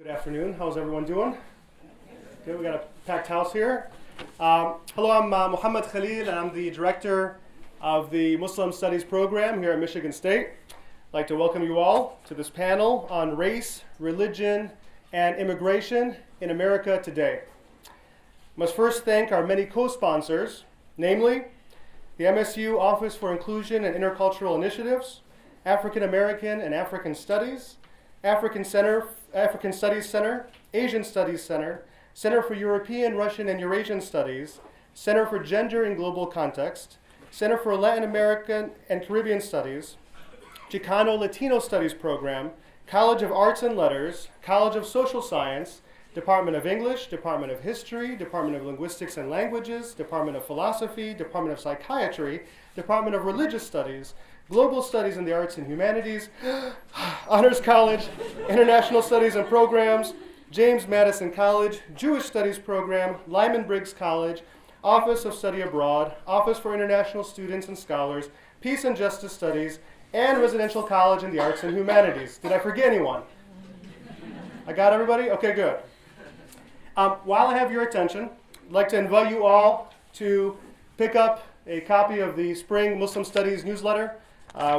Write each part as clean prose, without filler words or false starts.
Good afternoon. How's everyone doing? Good. We got a packed house here. Hello, I'm Muhammad Khalil, and I'm the director of the Muslim Studies program here at Michigan State. I'd like to welcome you all to this panel on race, religion, and immigration in America today. I must first thank our many co-sponsors, namely the MSU Office for Inclusion and Intercultural Initiatives, African American and African Studies, African Studies Center, Asian Studies Center, Center for European, Russian, and Eurasian Studies, Center for Gender and Global Context, Center for Latin American and Caribbean Studies, Chicano Latino Studies Program, College of Arts and Letters, College of Social Science, Department of English, Department of History, Department of Linguistics and Languages, Department of Philosophy, Department of Psychiatry, Department of Religious Studies, Global Studies in the Arts and Humanities, Honors College, International Studies and Programs, James Madison College, Jewish Studies Program, Lyman Briggs College, Office of Study Abroad, Office for International Students and Scholars, Peace and Justice Studies, and Residential College in the Arts and Humanities. Did I forget anyone? I got everybody? Okay, good. While I have your attention, I'd like to invite you all to pick up a copy of the Spring Muslim Studies newsletter.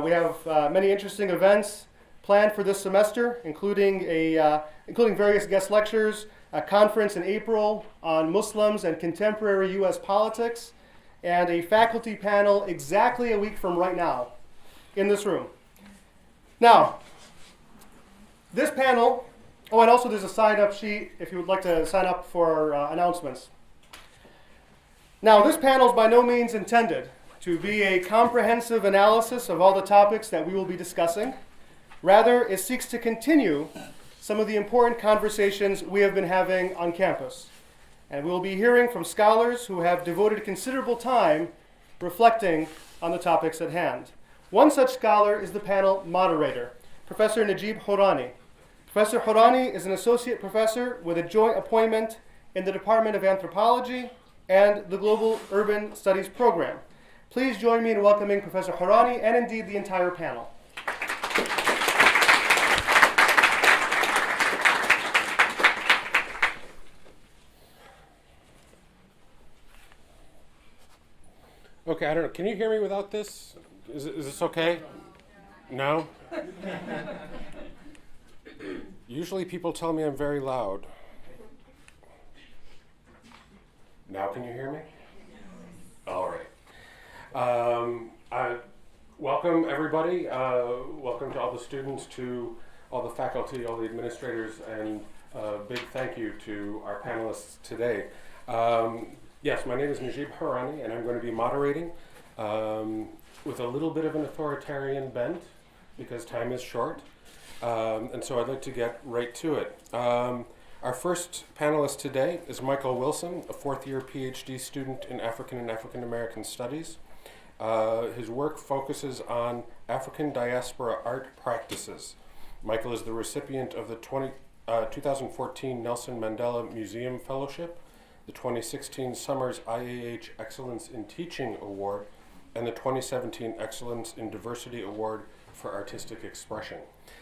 We have many interesting events planned for this semester, including various guest lectures, a conference in April on Muslims and contemporary U.S. politics, and a faculty panel exactly a week from right now in this room. Now, this panel, and also there's a sign-up sheet if you would like to sign up for announcements. Now, this panel is by no means intended to be a comprehensive analysis of all the topics that we will be discussing. Rather, it seeks to continue some of the important conversations we have been having on campus. And we will be hearing from scholars who have devoted considerable time reflecting on the topics at hand. One such scholar is the panel moderator, Professor Najib Hourani. Professor Hourani is an associate professor with a joint appointment in the Department of Anthropology and the Global Urban Studies program. Please join me in welcoming Professor Hourani and indeed the entire panel. Okay, I don't know. Can you hear me without this? Is this okay? No? Usually people tell me I'm very loud. Now can you hear me? All right. Welcome everybody. Welcome to all the students, to all the faculty, all the administrators, and a big thank you to our panelists today. Yes, my name is Najib Hourani, and I'm going to be moderating with a little bit of an authoritarian bent because time is short. And so I'd like to get right to it. Our first panelist today is Michael Wilson, a fourth-year PhD student in African and African American Studies. His work focuses on African diaspora art practices. Michael is the recipient of the 2014 Nelson Mandela Museum Fellowship, the 2016 Summers IAH Excellence in Teaching Award, and the 2017 Excellence in Diversity Award for Artistic Expression.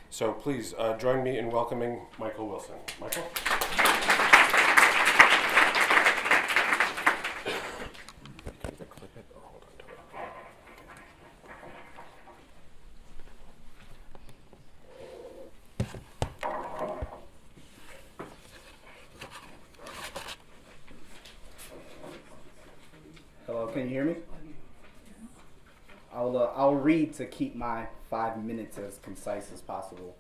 So please join me in welcoming Michael Wilson. Michael? Hello, can you hear me? I'll read to keep my 5 minutes as concise as possible.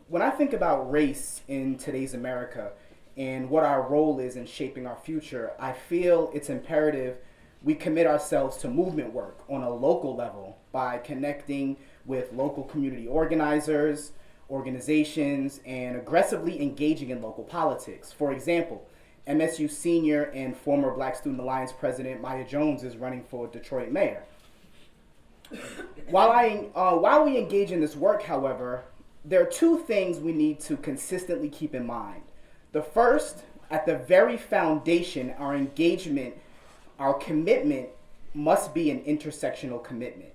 When I think about race in today's America and what our role is in shaping our future, I feel it's imperative we commit ourselves to movement work on a local level by connecting with local community organizers, organizations, and aggressively engaging in local politics. For example, MSU senior and former Black Student Alliance president Maya Jones is running for Detroit mayor. While we engage in this work, however, there are two things we need to consistently keep in mind. The first, at the very foundation, our engagement, our commitment must be an intersectional commitment.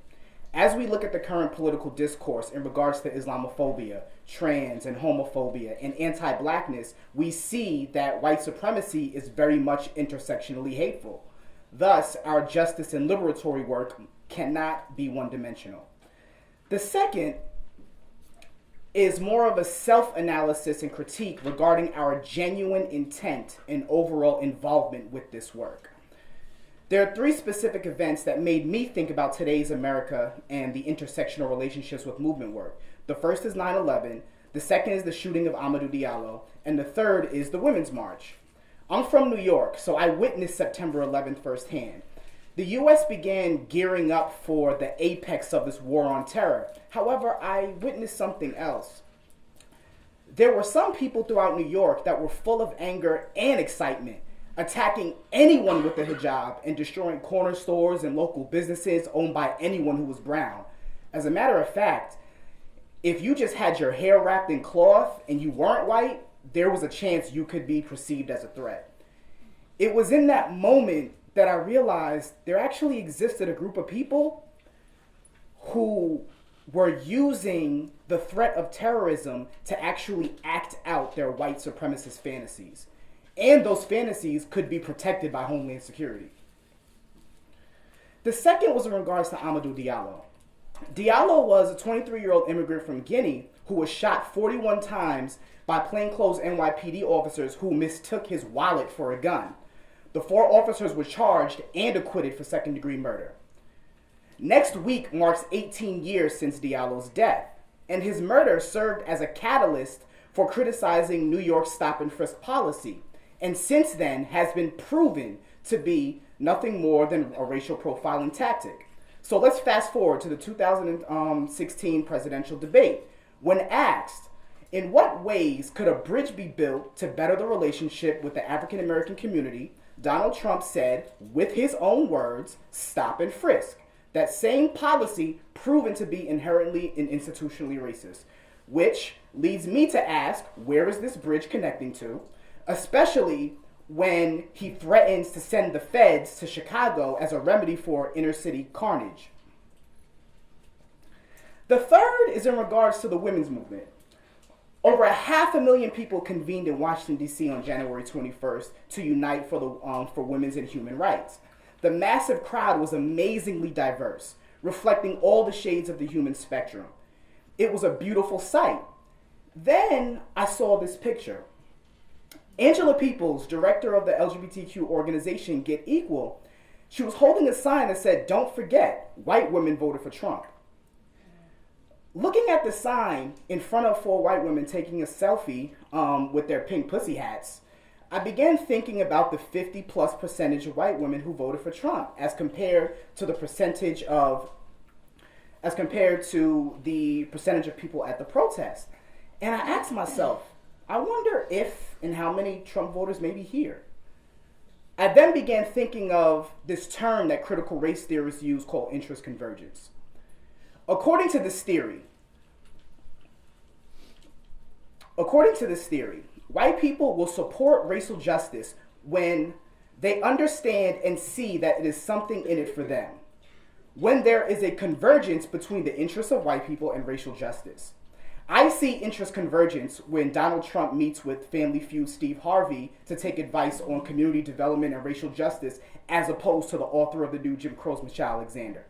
As we look at the current political discourse in regards to Islamophobia, trans and homophobia, and anti-blackness, we see that white supremacy is very much intersectionally hateful. Thus, our justice and liberatory work cannot be one-dimensional. The second is more of a self-analysis and critique regarding our genuine intent and overall involvement with this work. There are three specific events that made me think about today's America and the intersectional relationships with movement work. The first is 9/11, the second is the shooting of Amadou Diallo, and the third is the Women's March. I'm from New York, so I witnessed September 11th firsthand. The U.S. began gearing up for the apex of this war on terror. However, I witnessed something else. There were some people throughout New York that were full of anger and excitement, attacking anyone with a hijab and destroying corner stores and local businesses owned by anyone who was brown. As a matter of fact, if you just had your hair wrapped in cloth and you weren't white, there was a chance you could be perceived as a threat. It was in that moment that I realized there actually existed a group of people who were using the threat of terrorism to actually act out their white supremacist fantasies. And those fantasies could be protected by Homeland Security. The second was in regards to Amadou Diallo. Diallo was a 23-year-old immigrant from Guinea who was shot 41 times by plainclothes NYPD officers who mistook his wallet for a gun. The 4 officers were charged and acquitted for second-degree murder. Next week marks 18 years since Diallo's death, and his murder served as a catalyst for criticizing New York's stop-and-frisk policy, and since then has been proven to be nothing more than a racial profiling tactic. So let's fast forward to the 2016 presidential debate. When asked, in what ways could a bridge be built to better the relationship with the African American community, Donald Trump said, with his own words, stop and frisk. That same policy proven to be inherently and institutionally racist, which leads me to ask, where is this bridge connecting to? Especially when he threatens to send the feds to Chicago as a remedy for inner city carnage. The third is in regards to the women's movement. Over 500,000 people convened in Washington, D.C. on January 21st to unite for women's and human rights. The massive crowd was amazingly diverse, reflecting all the shades of the human spectrum. It was a beautiful sight. Then I saw this picture. Angela Peoples, director of the LGBTQ organization Get Equal, she was holding a sign that said, "Don't forget, white women voted for Trump." Looking at the sign in front of 4 white women taking a selfie with their pink pussy hats, I began thinking about the 50+ % of white women who voted for Trump as compared to the percentage of people at the protest. And I asked myself, I wonder if and how many Trump voters may be here. I then began thinking of this term that critical race theorists use called interest convergence. According to this theory, white people will support racial justice when they understand and see that it is something in it for them, when there is a convergence between the interests of white people and racial justice. I see interest convergence when Donald Trump meets with Family Feud Steve Harvey to take advice on community development and racial justice, as opposed to the author of the new Jim Crow's Michelle Alexander.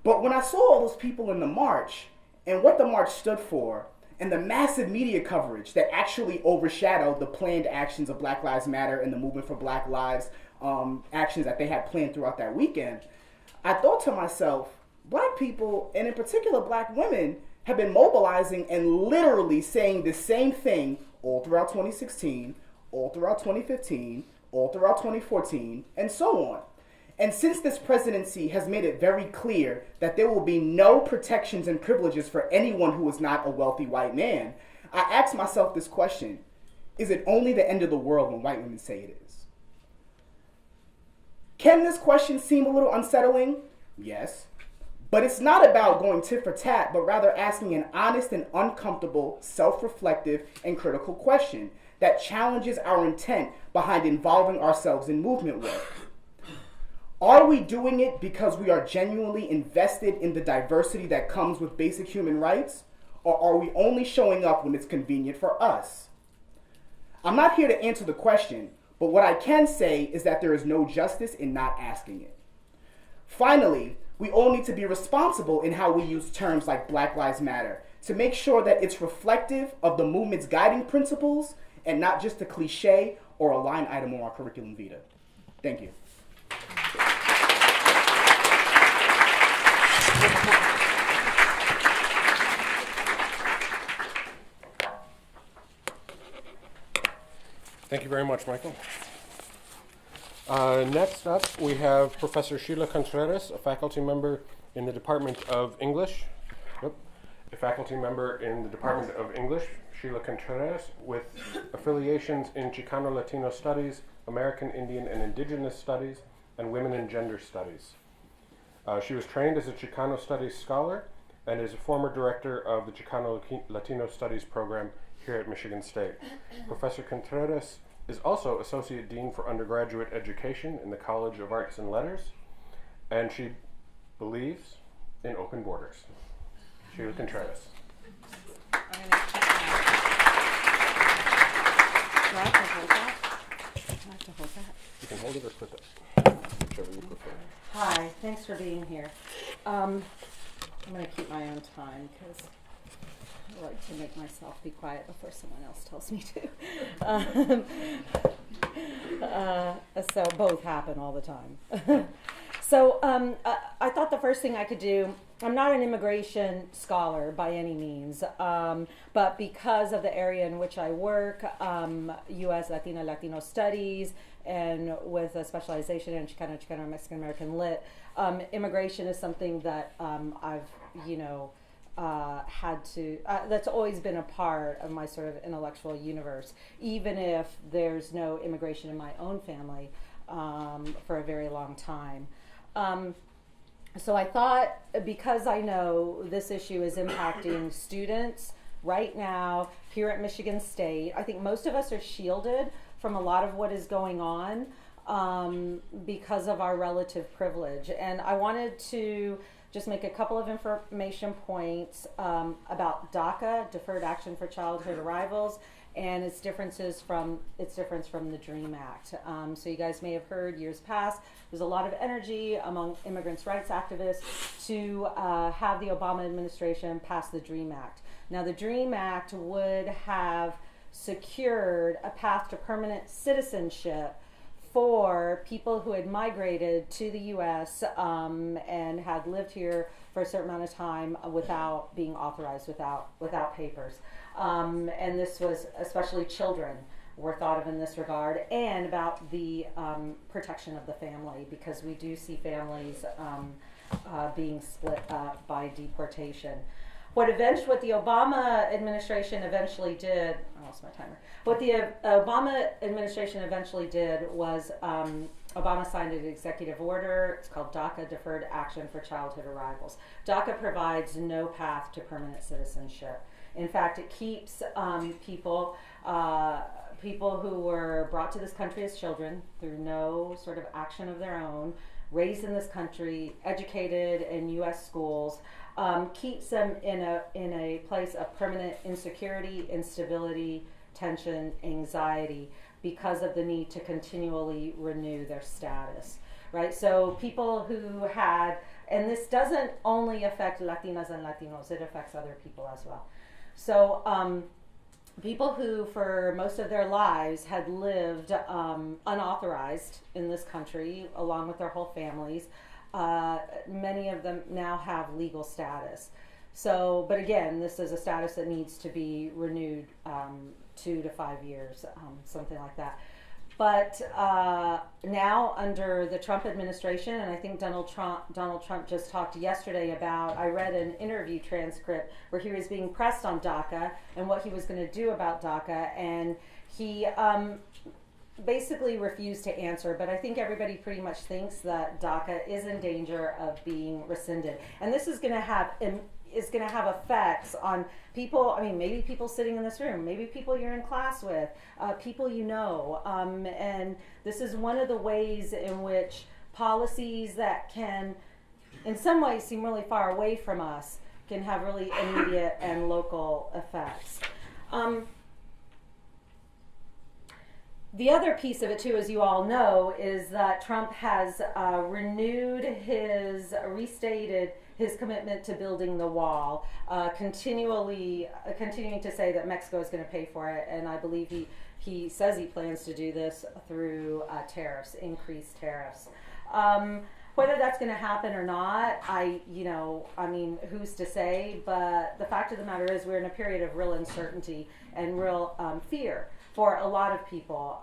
But when I saw all those people in the march and what the march stood for, and the massive media coverage that actually overshadowed the planned actions of Black Lives Matter and the Movement for Black Lives actions that they had planned throughout that weekend, I thought to myself, black people, and in particular black women, have been mobilizing and literally saying the same thing all throughout 2016, all throughout 2015, all throughout 2014, and so on. And since this presidency has made it very clear that there will be no protections and privileges for anyone who is not a wealthy white man, I asked myself this question: is it only the end of the world when white women say it is? Can this question seem a little unsettling? Yes. But it's not about going tit for tat, but rather asking an honest and uncomfortable, self-reflective, and critical question that challenges our intent behind involving ourselves in movement work. Are we doing it because we are genuinely invested in the diversity that comes with basic human rights? Or are we only showing up when it's convenient for us? I'm not here to answer the question, but what I can say is that there is no justice in not asking it. Finally, we all need to be responsible in how we use terms like Black Lives Matter to make sure that it's reflective of the movement's guiding principles and not just a cliche or a line item on our curriculum vitae. Thank you. Thank you very much, Michael. Next up, we have Professor Sheila Contreras, a faculty member in the Department of English. A faculty member in the Department of English, Sheila Contreras, with affiliations in Chicano Latino Studies, American Indian and Indigenous Studies, and Women and Gender Studies. She was trained as a Chicano Studies scholar and is a former director of the Chicano Latino Studies program here at Michigan State. Professor Contreras is also Associate Dean for Undergraduate Education in the College of Arts and Letters, and she believes in open borders. Sheila Contreras. I'm going to keep that. Do I have to hold that? Do I have to hold that? You can hold it or clip it, whichever you prefer. Hi, thanks for being here. I'm going to keep my own time because I like to make myself be quiet before someone else tells me to. So both happen all the time. So I thought the first thing I could do, I'm not an immigration scholar by any means, but because of the area in which I work, U.S. Latino Studies, and with a specialization in Chicano, Mexican American Lit, immigration is something that I've, had to, that's always been a part of my sort of intellectual universe, even if there's no immigration in my own family for a very long time. So I thought, because I know this issue is impacting students right now here at Michigan State, I think most of us are shielded from a lot of what is going on because of our relative privilege. And I wanted to just make a couple of information points about DACA, Deferred Action for Childhood Arrivals, and its difference from the DREAM Act. So you guys may have heard years past, there's a lot of energy among immigrants' rights activists to have the Obama administration pass the DREAM Act. Now the DREAM Act would have secured a path to permanent citizenship for people who had migrated to the U.S. And had lived here for a certain amount of time without being authorized, without papers. And this was especially children were thought of in this regard, and about the protection of the family, because we do see families being split up by deportation. What the Obama administration eventually did, I lost my timer. What the Obama administration eventually did was Obama signed an executive order. It's called DACA, Deferred Action for Childhood Arrivals. DACA provides no path to permanent citizenship. In fact, it keeps people who were brought to this country as children through no sort of action of their own, raised in this country, educated in U.S. schools, keeps them in a place of permanent insecurity, instability, tension, anxiety, because of the need to continually renew their status, right? So people who had, and this doesn't only affect Latinas and Latinos, it affects other people as well. So people who for most of their lives had lived unauthorized in this country along with their whole families, many of them now have legal status. So, but again, this is a status that needs to be renewed 2 to 5 years, something like that. But now under the Trump administration, and I think Donald Trump just talked yesterday about, I read an interview transcript where he was being pressed on DACA and what he was going to do about DACA, and he basically refused to answer, but I think everybody pretty much thinks that DACA is in danger of being rescinded. And this is going to have effects on people, I mean, maybe people sitting in this room, maybe people you're in class with, people you know, and this is one of the ways in which policies that can, in some ways, seem really far away from us, can have really immediate and local effects. The other piece of it, too, as you all know, is that Trump has restated his commitment to building the wall, continuing to say that Mexico is going to pay for it, and I believe he says he plans to do this through tariffs, increased tariffs. Whether that's going to happen or not, who's to say? But the fact of the matter is we're in a period of real uncertainty and real fear for a lot of people.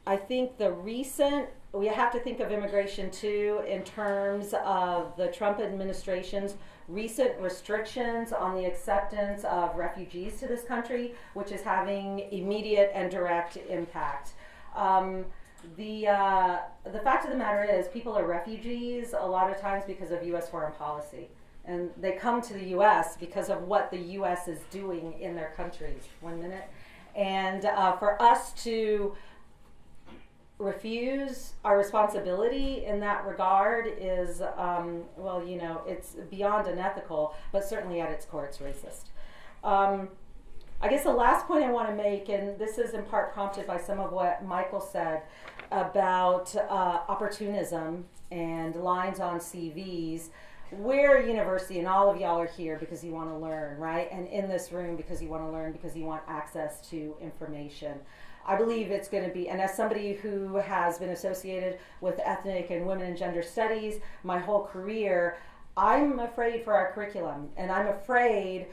I think we have to think of immigration too in terms of the Trump administration's recent restrictions on the acceptance of refugees to this country, which is having immediate and direct impact. The fact of the matter is people are refugees a lot of times because of U.S. foreign policy. And they come to the U.S. because of what the U.S. is doing in their countries. 1 minute. And for us to refuse our responsibility in that regard is, it's beyond unethical, but certainly at its core, it's racist. I guess the last point I want to make, and this is in part prompted by some of what Michael said about opportunism and lines on CVs. We're a university, and all of y'all are here because you want to learn, right? And in this room because you want to learn, because you want access to information. I believe it's going to be, and as somebody who has been associated with ethnic and women and gender studies my whole career, I'm afraid for our curriculum, and I'm afraid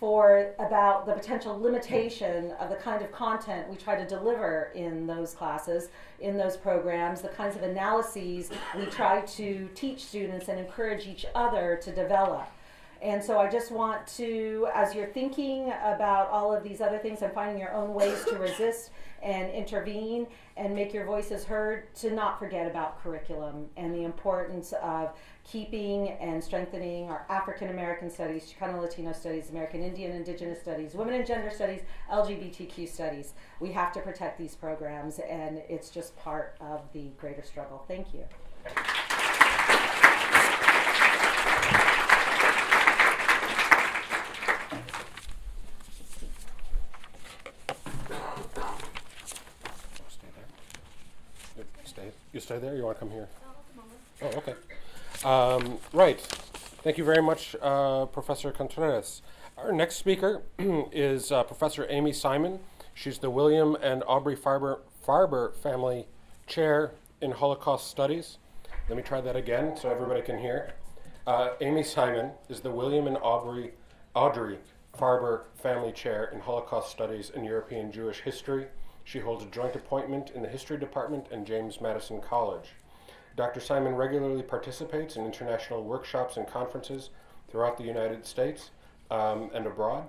about the potential limitation of the kind of content we try to deliver in those classes, in those programs, the kinds of analyses we try to teach students and encourage each other to develop. And so I just want to, as you're thinking about all of these other things and finding your own ways to resist and intervene and make your voices heard, to not forget about curriculum and the importance of keeping and strengthening our African American studies, Chicano Latino studies, American Indian Indigenous studies, women and gender studies, LGBTQ studies. We have to protect these programs, and it's just part of the greater struggle. Thank you. You stay there? You want to come here? Oh, okay. Right. Thank you very much, Professor Contreras. Our next speaker is Professor Amy Simon. She's the William and Aubrey Farber Family Chair in Holocaust Studies. Let me try that again so everybody can hear. Amy Simon is the William and Audrey Farber Family Chair in Holocaust Studies and European Jewish History. She holds a joint appointment in the History Department and James Madison College. Dr. Simon regularly participates in international workshops and conferences throughout the United States and abroad,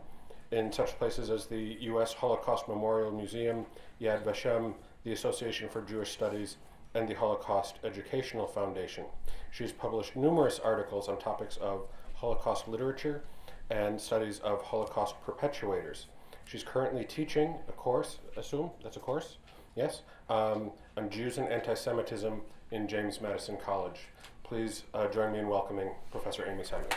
in such places as the U.S. Holocaust Memorial Museum, Yad Vashem, the Association for Jewish Studies, and the Holocaust Educational Foundation. She's published numerous articles on topics of Holocaust literature and studies of Holocaust perpetuators. She's currently teaching a course, assume that's a course? Yes? On Jews and Anti-Semitism in James Madison College. Please join me in welcoming Professor Amy Simon.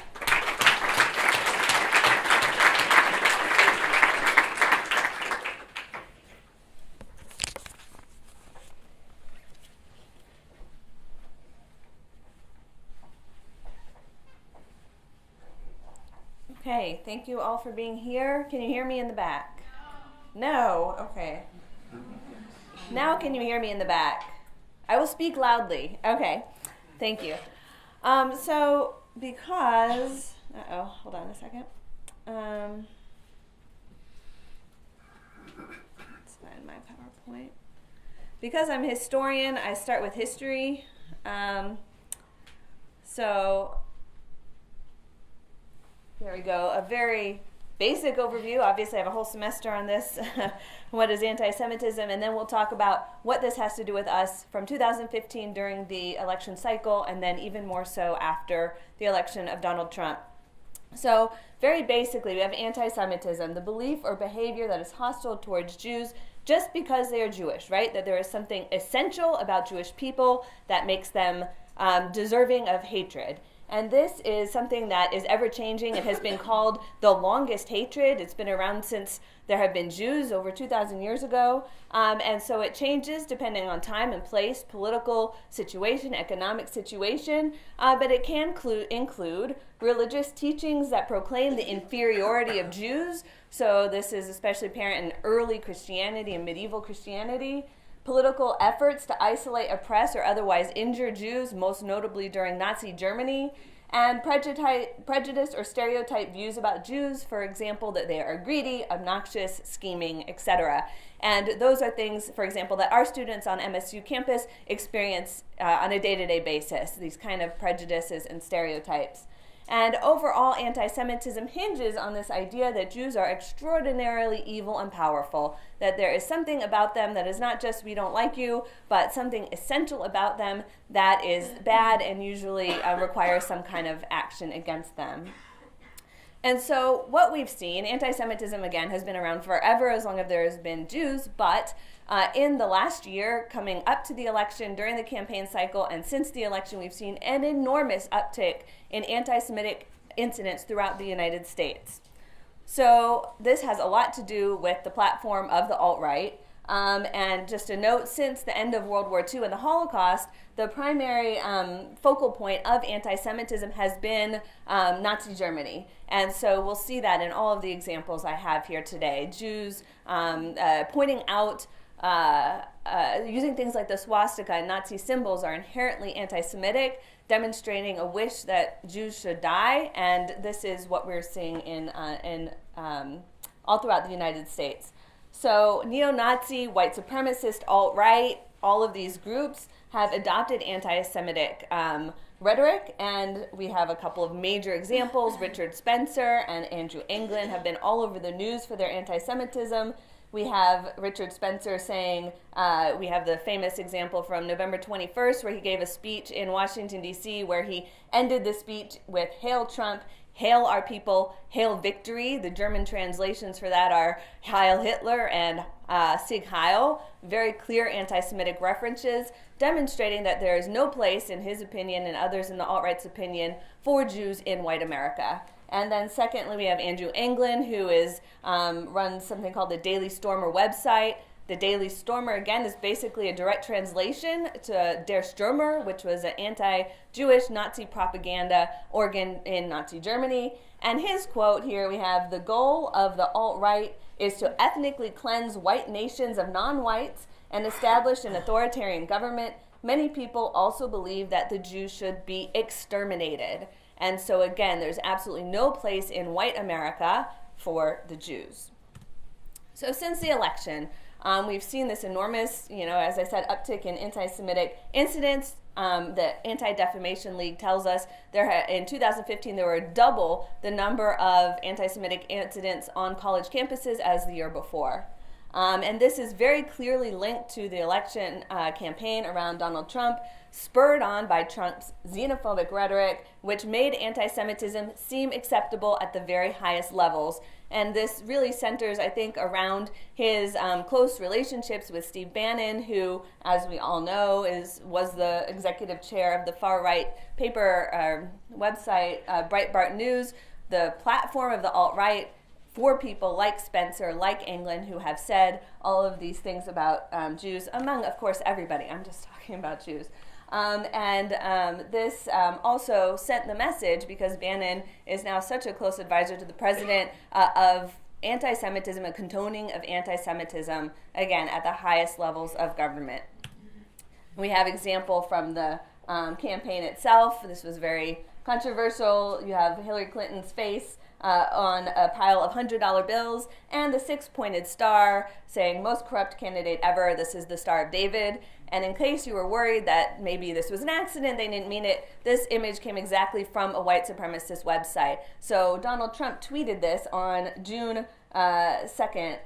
Okay, thank you all for being here. Can you hear me in the back? No? Okay. Now can you hear me in the back? I will speak loudly. Okay, thank you. Because, hold on a second. Let's find my PowerPoint. Because I'm a historian, I start with history. There we go. A very basic overview. Obviously, I have a whole semester on this. What is anti-Semitism? And then we'll talk about what this has to do with us from 2015 during the election cycle, and then even more so after the election of Donald Trump. So very basically, we have anti-Semitism, the belief or behavior that is hostile towards Jews, just because they are Jewish, right? That there is something essential about Jewish people that makes them deserving of hatred. And this is something that is ever-changing. It has been called the longest hatred. It's been around since there have been Jews over 2,000 years ago. And so it changes depending on time and place, political situation, economic situation. But it can include religious teachings that proclaim the inferiority of Jews. So this is especially apparent in early Christianity and medieval Christianity. Political efforts to isolate, oppress, or otherwise injure Jews, most notably during Nazi Germany, and prejudice or stereotype views about Jews, for example, that they are greedy, obnoxious, scheming, etc. And those are things, for example, that our students on MSU campus experience on a day-to-day basis, these kind of prejudices and stereotypes. And overall, anti-Semitism hinges on this idea that Jews are extraordinarily evil and powerful, that there is something about them that is not just we don't like you, but something essential about them that is bad and usually requires some kind of action against them. And so what we've seen, anti-Semitism, again, has been around forever as long as there has been Jews, but in the last year, coming up to the election, during the campaign cycle, and since the election, we've seen an enormous uptick in anti-Semitic incidents throughout the United States. So this has a lot to do with the platform of the alt-right. And just a note, since the end of World War II and the Holocaust, the primary focal point of anti-Semitism has been Nazi Germany. And so we'll see that in all of the examples I have here today. Jews pointing out, using things like the swastika and Nazi symbols are inherently anti-Semitic, demonstrating a wish that Jews should die. And this is what we're seeing in all throughout the United States. So neo-Nazi, white supremacist, alt-right, all of these groups have adopted anti-Semitic rhetoric, and we have a couple of major examples. Richard Spencer and Andrew Anglin have been all over the news for their anti-Semitism. We have Richard Spencer saying, we have the famous example from November 21st where he gave a speech in Washington, D.C., where he ended the speech with "Hail Trump, hail our people, hail victory." The German translations for that are Heil Hitler and Sieg Heil. Very clear anti-Semitic references, demonstrating that there is no place, in his opinion and others in the alt-right's opinion, for Jews in white America. And then secondly, we have Andrew Anglin, who runs something called the Daily Stormer website. The Daily Stormer, again, is basically a direct translation to Der Stürmer, which was an anti-Jewish Nazi propaganda organ in Nazi Germany. And his quote here, we have, "The goal of the alt-right is to ethnically cleanse white nations of non-whites and establish an authoritarian government. Many people also believe that the Jews should be exterminated." And so again, there's absolutely no place in white America for the Jews. So since the election, we've seen this enormous, as I said, uptick in anti-Semitic incidents. The Anti-Defamation League tells us in 2015 there were double the number of anti-Semitic incidents on college campuses as the year before. And this is very clearly linked to the election campaign around Donald Trump, spurred on by Trump's xenophobic rhetoric, which made anti-Semitism seem acceptable at the very highest levels. And this really centers, I think, around his close relationships with Steve Bannon, who, as we all know, was the executive chair of the far-right paper website Breitbart News, the platform of the alt-right, for people like Spencer, like Anglin, who have said all of these things about Jews, among, of course, everybody. I'm just talking about Jews. This also sent the message, because Bannon is now such a close advisor to the president, of anti-Semitism, a condoning of anti-Semitism, again, at the highest levels of government. We have example from the campaign itself. This was very controversial. You have Hillary Clinton's face on a pile of $100 bills and the 6-pointed star saying, "Most corrupt candidate ever." This is the Star of David. And in case you were worried that maybe this was an accident, they didn't mean it, this image came exactly from a white supremacist website. So Donald Trump tweeted this on July 2nd,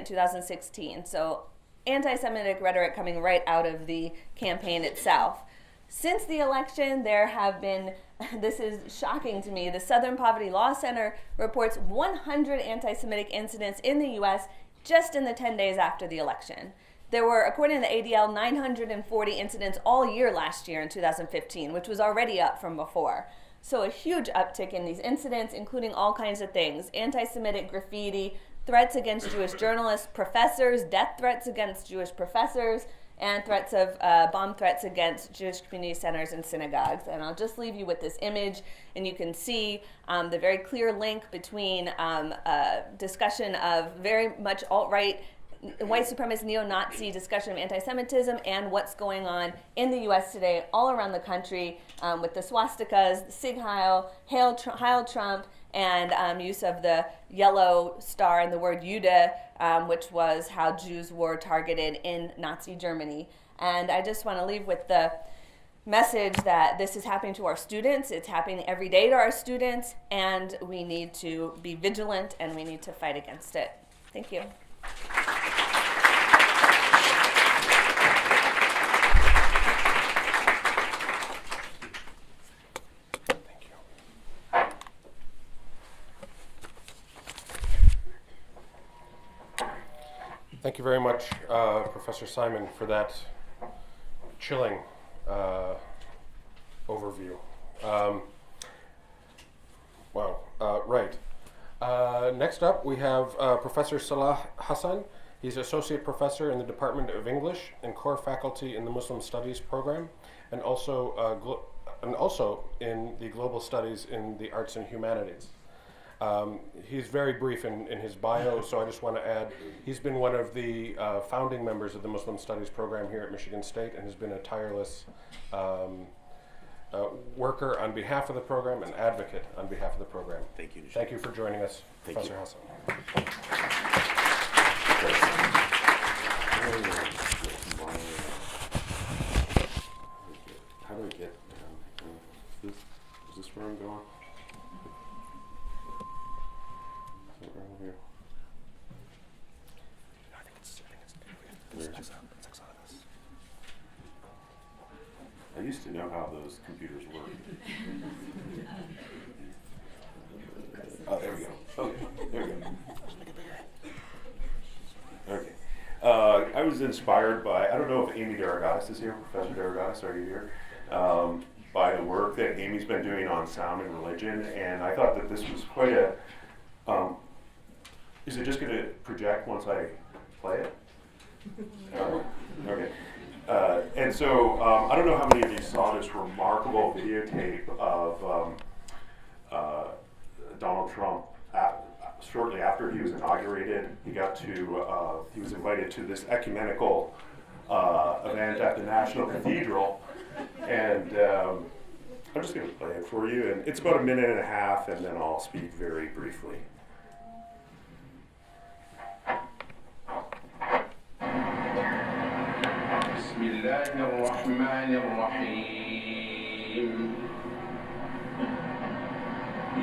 2016. So anti-Semitic rhetoric coming right out of the campaign itself. Since the election, there have been, this is shocking to me, the Southern Poverty Law Center reports 100 anti-Semitic incidents in the U.S. just in the 10 days after the election. There were, according to the ADL, 940 incidents all year last year in 2015, which was already up from before. So a huge uptick in these incidents, including all kinds of things: anti-Semitic graffiti, threats against Jewish journalists, professors, death threats against Jewish professors, and threats of bomb threats against Jewish community centers and synagogues. And I'll just leave you with this image, and you can see the very clear link between discussion of very much alt-right, white supremacist, neo-Nazi discussion of anti-Semitism and what's going on in the U.S. today all around the country with the swastikas, the Sig Heil, Heil Trump, and use of the yellow star and the word Jude, which was how Jews were targeted in Nazi Germany. And I just want to leave with the message that this is happening to our students. It's happening every day to our students, and we need to be vigilant and we need to fight against it. Thank you. Thank you very much, Professor Simon, for that chilling overview. Wow, right. Next up, we have Professor Salah Hassan. He's Associate Professor in the Department of English and Core Faculty in the Muslim Studies program, and also in the Global Studies in the Arts and Humanities. He's very brief in his bio, so I just want to add, he's been one of the founding members of the Muslim Studies program here at Michigan State and has been a tireless worker on behalf of the program and advocate on behalf of the program. Thank you, Najib. Thank you for joining us, Thank Professor you. Hassan. How do I get is this where I'm going? Is it right here? I think it's I used to know how those computers work. Oh, there we go. Okay, there we go. Okay. I was inspired by, I don't know if Amy Daragatis is here. Professor Daragatis, are you here? By the work that Amy's been doing on sound and religion, and I thought that this was quite a, is it just going to project once I play it? Okay. And so I don't know how many of you saw this remarkable videotape of Donald Trump shortly after he was inaugurated. He was invited to this ecumenical event at the National Cathedral, and I'm just going to play it for you. And it's about a minute and a half, and then I'll speak very briefly. بسم الله الرحمن الرحيم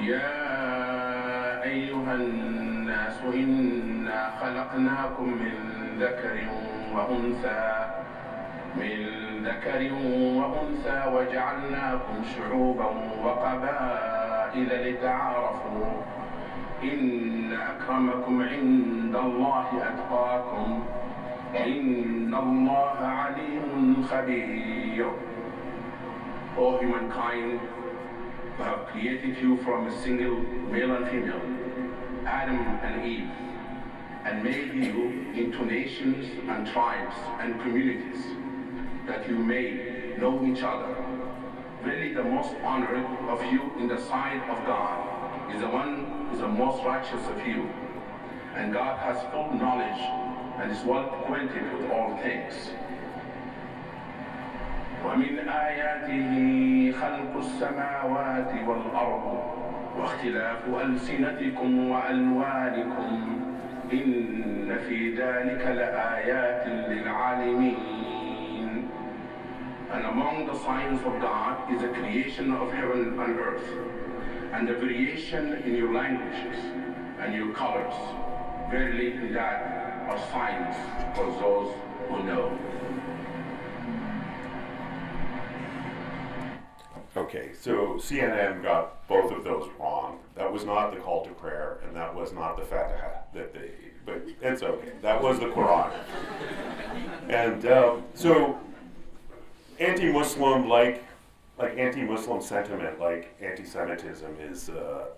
يا أيها الناس إنا خلقناكم من ذكر وأنثى وجعلناكم شعوبا وقبائل لتعارفوا إن أكرمكم عند الله أتقاكم إن الله عليم خبير. O humankind, I have created you from a single male and female, Adam and Eve, and made you into nations and tribes and communities, that you may know each other. Really the most honored of you in the sight of God is the one who is the most righteous of you. And God has full knowledge and is well acquainted with all things. ومن آياته خلق السماوات والأرض واختلاف ألسنتكم وألوانكم إن في ذلك لآيات للعالمين. And among the signs of God is the creation of heaven and earth, and the variation in your languages and your colors. Verily that are signs for those who know. Okay, so CNN got both of those wrong. That was not the call to prayer, and that was not the Fatiha that they but it's okay. That was the Quran. And so anti-Muslim, like anti-Muslim sentiment, like anti-Semitism, is a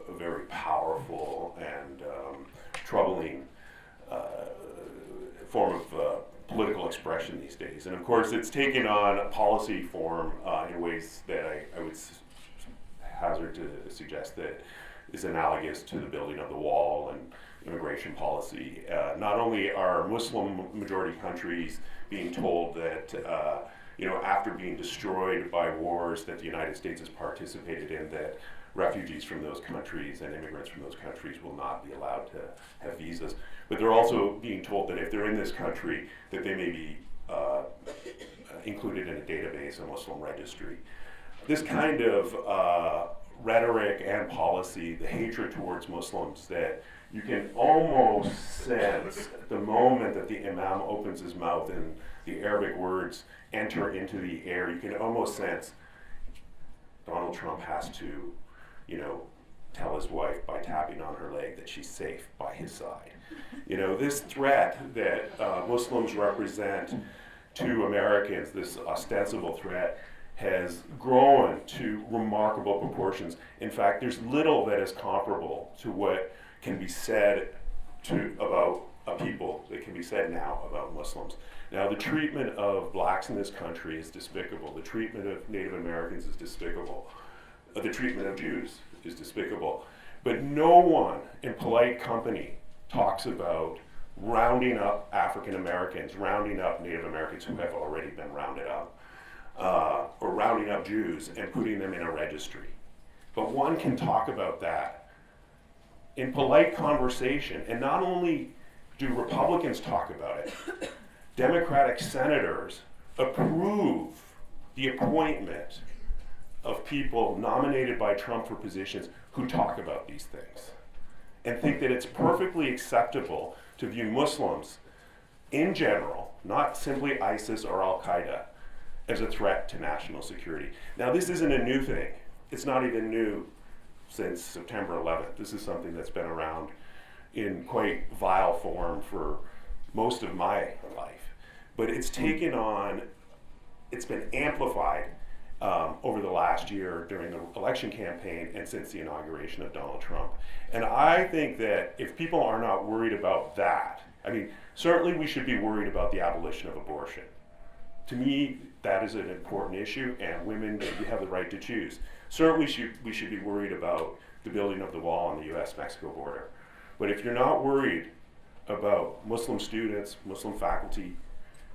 very powerful and troubling form of political expression these days. And of course, it's taken on a policy form in ways that I would hazard to suggest that is analogous to the building of the wall and immigration policy. Not only are Muslim majority countries being told that after being destroyed by wars that the United States has participated in, that refugees from those countries and immigrants from those countries will not be allowed to have visas, but they're also being told that if they're in this country, that they may be included in a database, a Muslim registry. This kind of rhetoric and policy, the hatred towards Muslims that you can almost sense the moment that the imam opens his mouth and the Arabic words enter into the air, you can almost sense Donald Trump has to, tell his wife by tapping on her leg that she's safe by his side. This threat that Muslims represent to Americans, this ostensible threat, has grown to remarkable proportions. In fact, there's little that is comparable to what can be said about a people that can be said now about Muslims. Now, the treatment of blacks in this country is despicable. The treatment of Native Americans is despicable. The treatment of Jews is despicable. But no one in polite company talks about rounding up African Americans, rounding up Native Americans who have already been rounded up, or rounding up Jews and putting them in a registry. But one can talk about that in polite conversation, and not only do Republicans talk about it, Democratic senators approve the appointment of people nominated by Trump for positions who talk about these things and think that it's perfectly acceptable to view Muslims in general, not simply ISIS or Al-Qaeda, as a threat to national security. Now, this isn't a new thing. It's not even new since September 11th. This is something that's been around in quite vile form for most of my life. But it's taken on, it's been amplified over the last year during the election campaign and since the inauguration of Donald Trump. And I think that if people are not worried about that, certainly we should be worried about the abolition of abortion. To me, that is an important issue, and women have the right to choose. Certainly we should be worried about the building of the wall on the U.S.-Mexico border. But if you're not worried about Muslim students, Muslim faculty,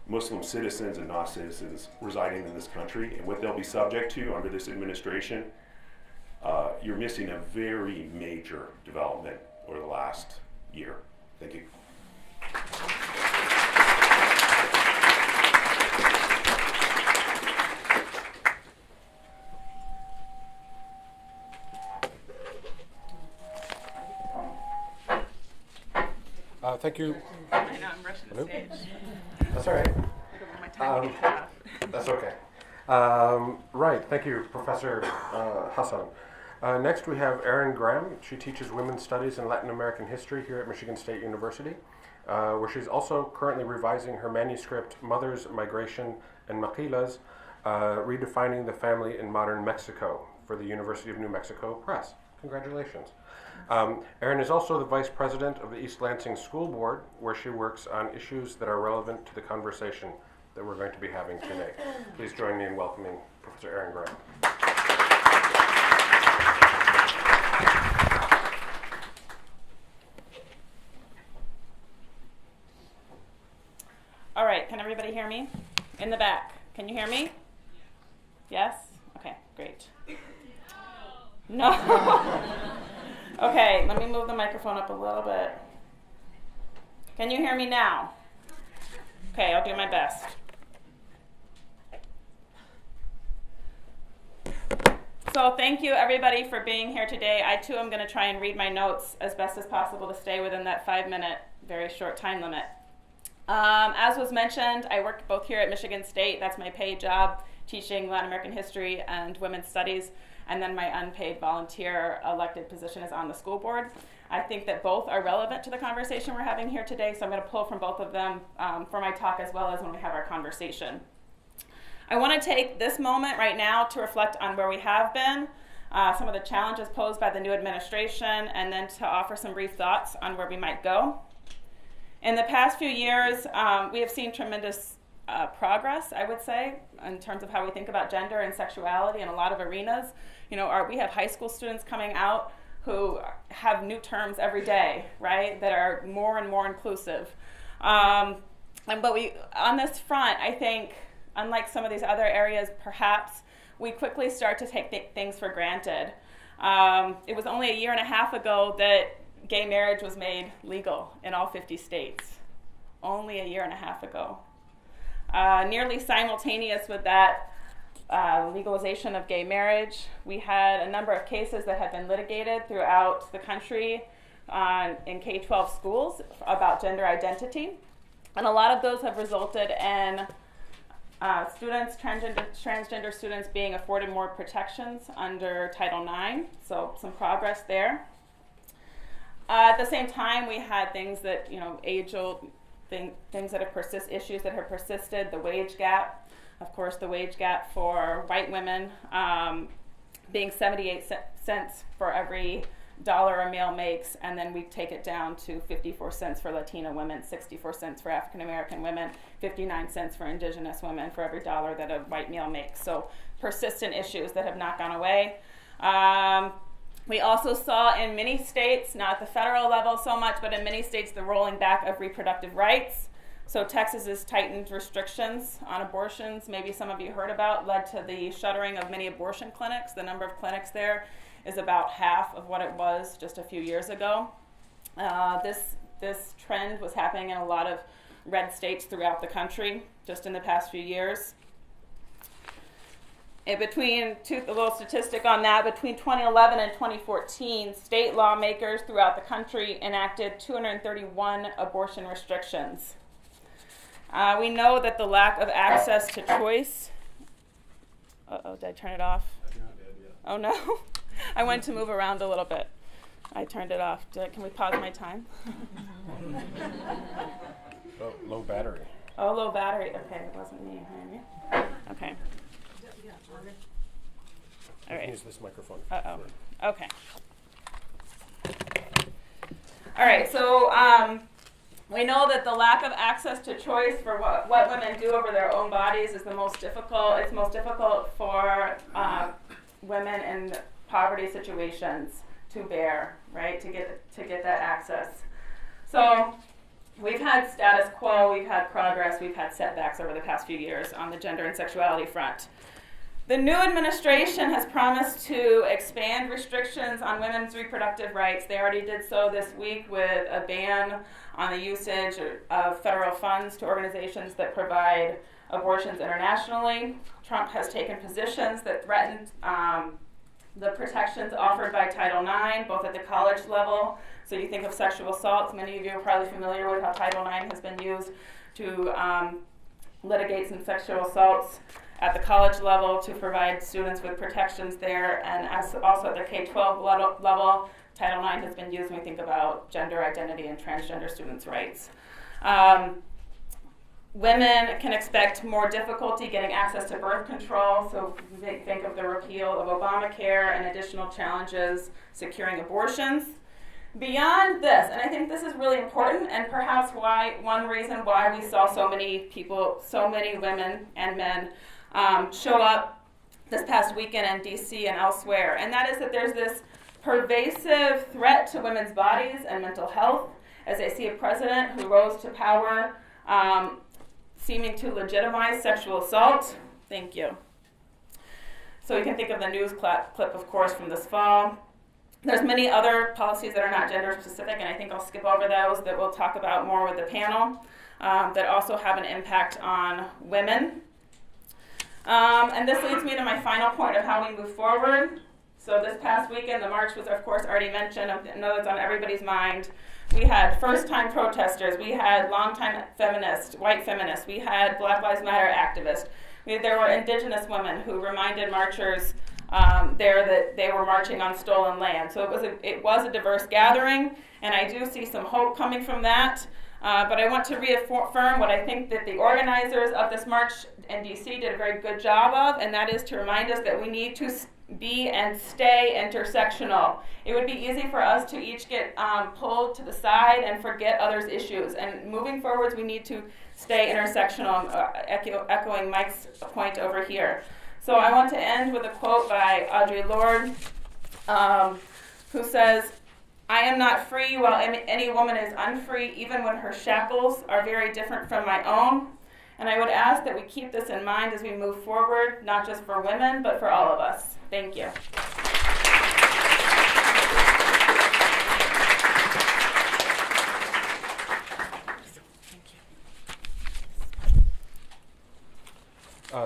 Muslim citizens and non-citizens residing in this country and what they'll be subject to under this administration, you're missing a very major development over the last year. Thank you. Thank you. I know, I'm rushing the stage. That's all right. I don't want my time to get cut off. That's okay. Right, thank you, Professor Hassan. Next we have Erin Graham. She teaches women's studies and Latin American history here at Michigan State University, where she's also currently revising her manuscript, Mothers, Migration, and Maquilas, Redefining the Family in Modern Mexico, for the University of New Mexico Press. Congratulations. Erin is also the Vice President of the East Lansing School Board, where she works on issues that are relevant to the conversation that we're going to be having today. Please join me in welcoming Professor Erin Graham. All right, can everybody hear me? In the back, can you hear me? Yes? Okay, great. No. Okay, let me move the microphone up a little bit. Can you hear me now? Okay, I'll do my best. So thank you everybody for being here today. I too am going to try and read my notes as best as possible to stay within that 5-minute, very short time limit. As was mentioned, I work both here at Michigan State, that's my paid job, teaching Latin American history and women's studies, and then my unpaid volunteer elected position is on the school board. I think that both are relevant to the conversation we're having here today, so I'm going to pull from both of them for my talk as well as when we have our conversation. I want to take this moment right now to reflect on where we have been, some of the challenges posed by the new administration, and then to offer some brief thoughts on where we might go. In the past few years, we have seen tremendous progress, I would say, in terms of how we think about gender and sexuality in a lot of arenas. We have high school students coming out who have new terms every day, right, that are more and more inclusive. But on this front, I think, unlike some of these other areas, perhaps, we quickly start to take things for granted. It was only a year and a half ago that gay marriage was made legal in all 50 states. Only a year and a half ago. Nearly simultaneous with that legalization of gay marriage, we had a number of cases that had been litigated throughout the country in K-12 schools about gender identity. And a lot of those have resulted in transgender students being afforded more protections under Title IX, so some progress there. At the same time, we had things that, age-old things that have issues that have persisted, the wage gap. Of course, the wage gap for white women being 78 cents for every dollar a male makes, and then we take it down to 54 cents for Latina women, 64 cents for African American women, 59 cents for indigenous women for every dollar that a white male makes. So persistent issues that have not gone away. We also saw in many states, not at the federal level so much, but in many states, the rolling back of reproductive rights. So Texas's tightened restrictions on abortions, maybe some of you heard about, led to the shuttering of many abortion clinics. The number of clinics there is about half of what it was just a few years ago. This trend was happening in a lot of red states throughout the country just in the past few years. A little statistic on that, between 2011 and 2014, state lawmakers throughout the country enacted 231 abortion restrictions. We know that the lack of access to choice. Did I turn it off? Oh no, I wanted to move around a little bit. I turned it off. Can we pause my time? Low battery. Oh, low battery. Okay, it wasn't me. Okay. All right. Use this microphone. Okay. All right. So we know that the lack of access to choice for what women do over their own bodies is the most difficult. It's most difficult for women in poverty situations to bear, right? To get that access. So we've had status quo, we've had progress, we've had setbacks over the past few years on the gender and sexuality front. The new administration has promised to expand restrictions on women's reproductive rights. They already did so this week with a ban on the usage of federal funds to organizations that provide abortions internationally. Trump has taken positions that threaten the protections offered by Title IX, both at the college level. So you think of sexual assaults. Many of you are probably familiar with how Title IX has been used to litigate some sexual assaults at the college level to provide students with protections there, and also at the K-12 level, Title IX has been used when we think about gender identity and transgender students' rights. Women can expect more difficulty getting access to birth control, so think of the repeal of Obamacare and additional challenges securing abortions. Beyond this, and I think this is really important, and perhaps one reason why we saw so many people, so many women and men show up this past weekend in DC and elsewhere, and that is that there's this pervasive threat to women's bodies and mental health as they see a president who rose to power seeming to legitimize sexual assault. Thank you. So you can think of the news clip, of course, from this fall. There's many other policies that are not gender specific, and I think I'll skip over those that we'll talk about more with the panel, that also have an impact on women. And this leads me to my final point of how we move forward. So this past weekend, the march was, of course, already mentioned. I know it's on everybody's mind. We had first-time protesters. We had long-time feminists, white feminists. We had Black Lives Matter activists. There were indigenous women who reminded marchers there that they were marching on stolen land. So it was a diverse gathering, and I do see some hope coming from that. But I want to reaffirm what I think that the organizers of this march in DC did a very good job of, and that is to remind us that we need to be and stay intersectional. It would be easy for us to each get pulled to the side and forget others' issues. And moving forwards, we need to stay intersectional, echoing Mike's point over here. So I want to end with a quote by Audre Lorde, who says, "I am not free while any woman is unfree, even when her shackles are very different from my own." And I would ask that we keep this in mind as we move forward, not just for women, but for all of us. Thank you.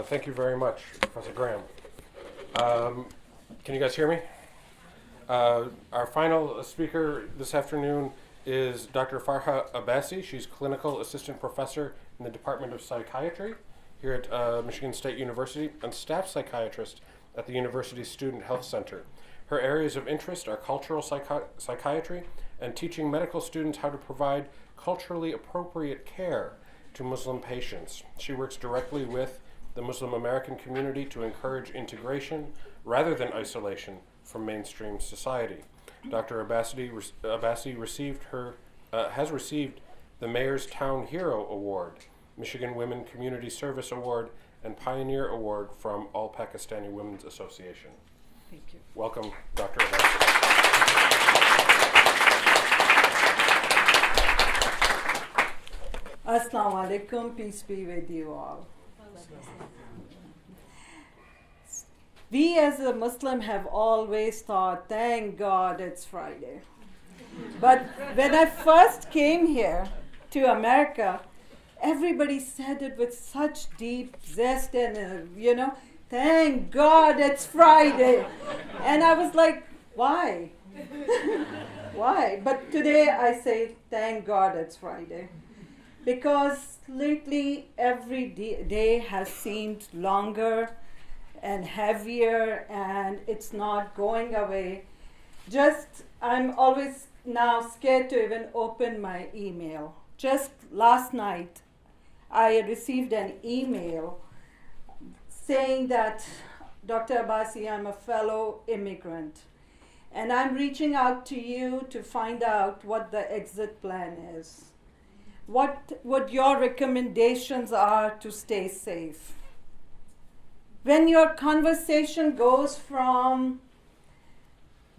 Thank you very much, Professor Graham. Can you guys hear me? Our final speaker this afternoon is Dr. Farha Abbasi. She's clinical assistant professor in the Department of Psychiatry here at Michigan State University and staff psychiatrist at the university's Student Health Center. Her areas of interest are cultural psychiatry and teaching medical students how to provide culturally appropriate care to Muslim patients. She works directly with the Muslim American community to encourage integration rather than isolation from mainstream society. Dr. Abbasi has received the Mayor's Town Hero Award, Michigan Women Community Service Award, and Pioneer Award from All Pakistani Women's Association. Thank you. Welcome, Dr. Abbasi. Assalamu alaikum, peace be with you all. We as a Muslim have always thought, thank God it's Friday. But when I first came here to America, everybody said it with such deep zest and, thank God it's Friday. And I was like, why? Why? But today I say, thank God it's Friday. Because lately every day has seemed longer and heavier, and it's not going away. I'm always now scared to even open my email. Just last night, I received an email saying that, Dr. Abbasi, I'm a fellow immigrant, and I'm reaching out to you to find out what the exit plan is. What your recommendations are to stay safe. When your conversation goes from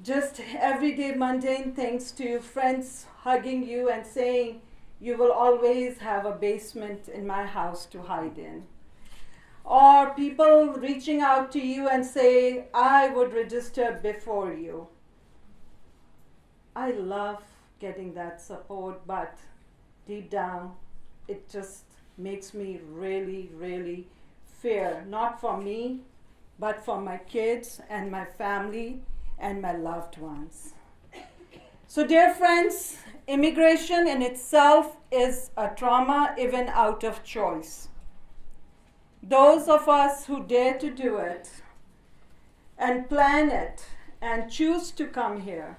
just everyday mundane things to friends hugging you and saying, you will always have a basement in my house to hide in. Or people reaching out to you and say, I would register before you. I love getting that support, but deep down, it just makes me really, really fear, not for me, but for my kids and my family and my loved ones. So dear friends, immigration in itself is a trauma even out of choice. Those of us who dare to do it and plan it and choose to come here,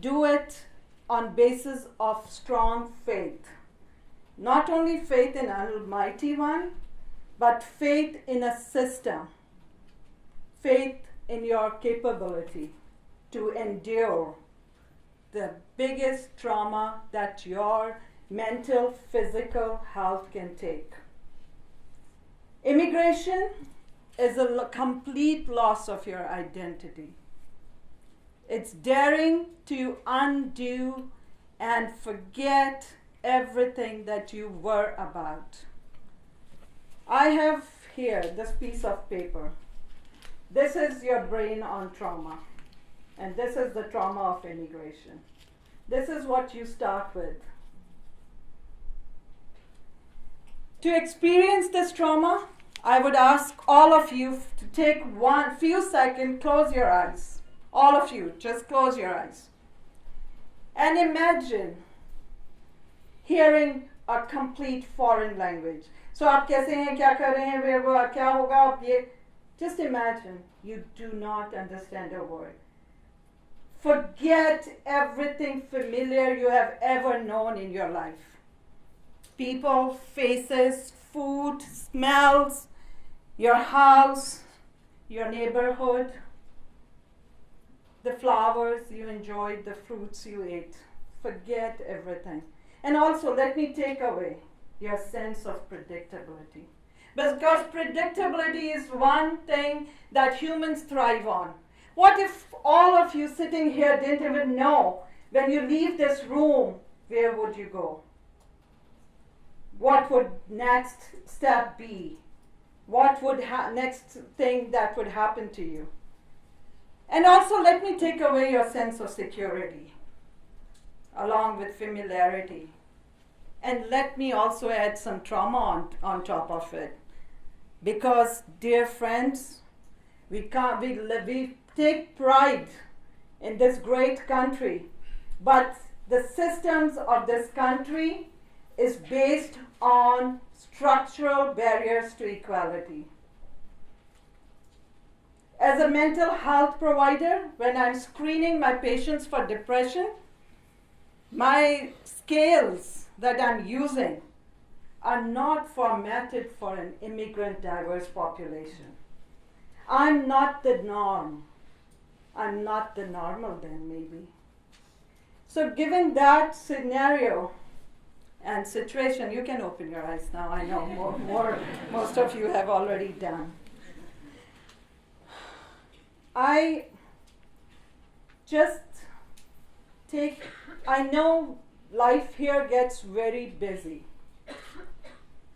do it on basis of strong faith. Not only faith in an Almighty One, but faith in a system, faith in your capability to endure the biggest trauma that your mental, physical health can take. Immigration is a complete loss of your identity. It's daring to undo and forget everything that you were about. I have here this piece of paper. This is your brain on trauma. And this is the trauma of immigration. This is what you start with. To experience this trauma, I would ask all of you to take few seconds, close your eyes. All of you, just close your eyes. And imagine hearing a complete foreign language. So आप कैसे हैं, क्या कर रहे हैं, क्या होगा, आप ये, just imagine, you do not understand a word. Forget everything familiar you have ever known in your life. People, faces, food, smells, your house, your neighborhood, the flowers you enjoyed, the fruits you ate. Forget everything. And also, let me take away your sense of predictability. Because predictability is one thing that humans thrive on. What if all of you sitting here didn't even know when you leave this room, where would you go? What would next step be? What would next thing that would happen to you? And also, let me take away your sense of security, along with familiarity. And let me also add some trauma on top of it. Because, dear friends, we take pride in this great country, but the systems of this country is based on structural barriers to equality. As a mental health provider, when I'm screening my patients for depression, my scales that I'm using are not formatted for an immigrant diverse population. I'm not the norm. I'm not the normal then, maybe. So given that scenario and situation, you can open your eyes now. I know most of you have already done. I know life here gets very busy.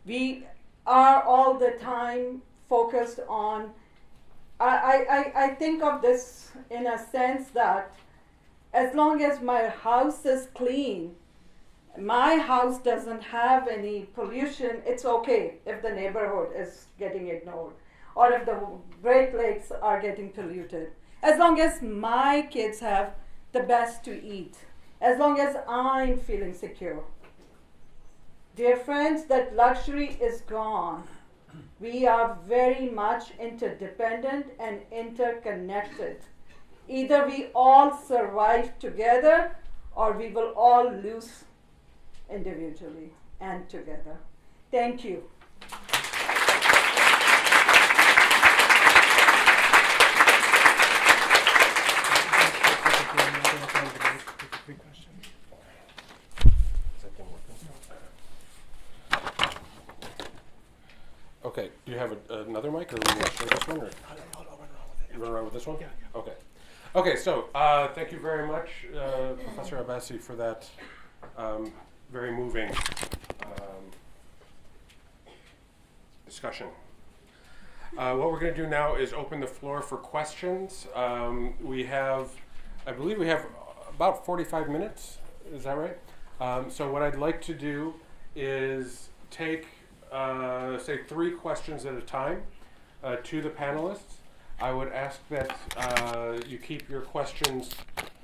We are all the time focused on, I think of this in a sense that as long as my house is clean, my house doesn't have any pollution, it's okay if the neighborhood is getting ignored or if the Great Lakes are getting polluted. As long as my kids have the best to eat, as long as I'm feeling secure. Dear friends, that luxury is gone. We are very much interdependent and interconnected. Either we all survive together or we will all lose individually and together. Thank you. Okay, do you have another mic, or do you want to share this one? Or? You run around with this one? Yeah. Okay. Okay, so thank you very much, Professor Abbasi, for that very moving discussion. What we're going to do now is open the floor for questions. I believe we have about 45 minutes. Is that right? So what I'd like to do is take, say, 3 questions at a time to the panelists. I would ask that you keep your questions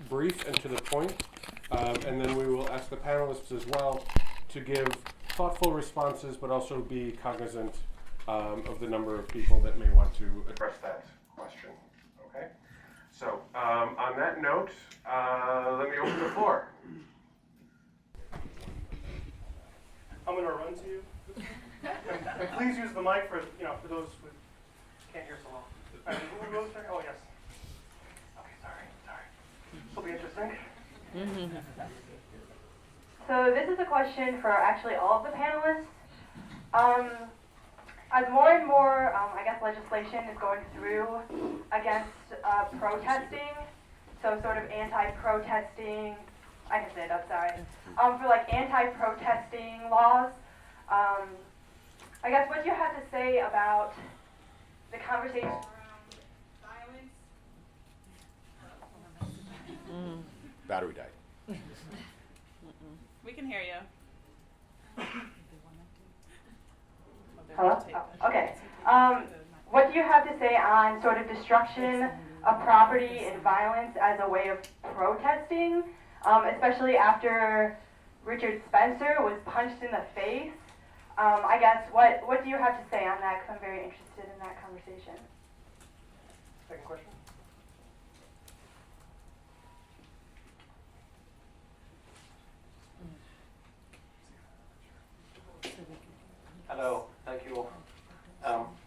brief and to the point, and then we will ask the panelists as well to give thoughtful responses, but also be cognizant of the number of people that may want to address that question. Okay? So, on that note, let me open the floor. I'm going to run to you. And please use the mic for those who can't hear so well. All right, who goes there? Oh, yes. Okay, sorry. This will be interesting. So this is a question for actually all of the panelists. As more and more, legislation is going through against protesting, so sort of anti-protesting, I can say it, I'm sorry, for like anti-protesting laws, I guess what do you have to say about the conversation around violence? Battery died. We can hear you. Hello? Oh, okay. What do you have to say on sort of destruction of property and violence as a way of protesting, especially after Richard Spencer was punched in the face I guess, what do you have to say on that? Because I'm very interested in that conversation. Second question. Hello, thank you all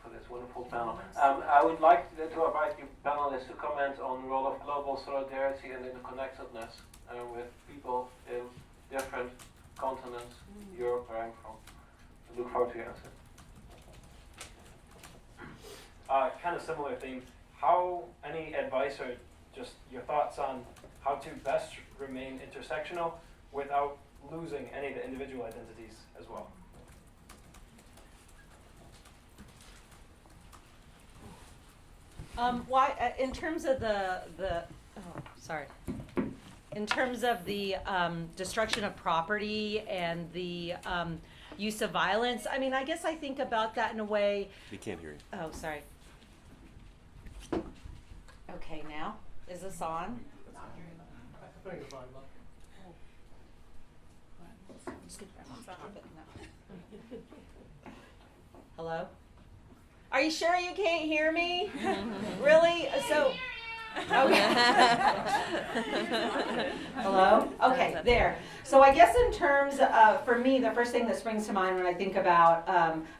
for this wonderful panel. I would like to invite you panelists to comment on the role of global solidarity and interconnectedness with people in different continents, Europe, where I'm from. I look forward to your answer. Kind of similar theme. How, any advice or just your thoughts on how to best remain intersectional without losing any of the individual identities as well? In terms of in terms of the destruction of property and the use of violence, I mean, I guess I think about that in a way. We can't hear you. Oh, sorry. Okay, now is this on? Hello? Are you sure you can't hear me? Really? So, okay. Hello? Okay, there. So I guess in terms of, for me, the first thing that springs to mind when I think about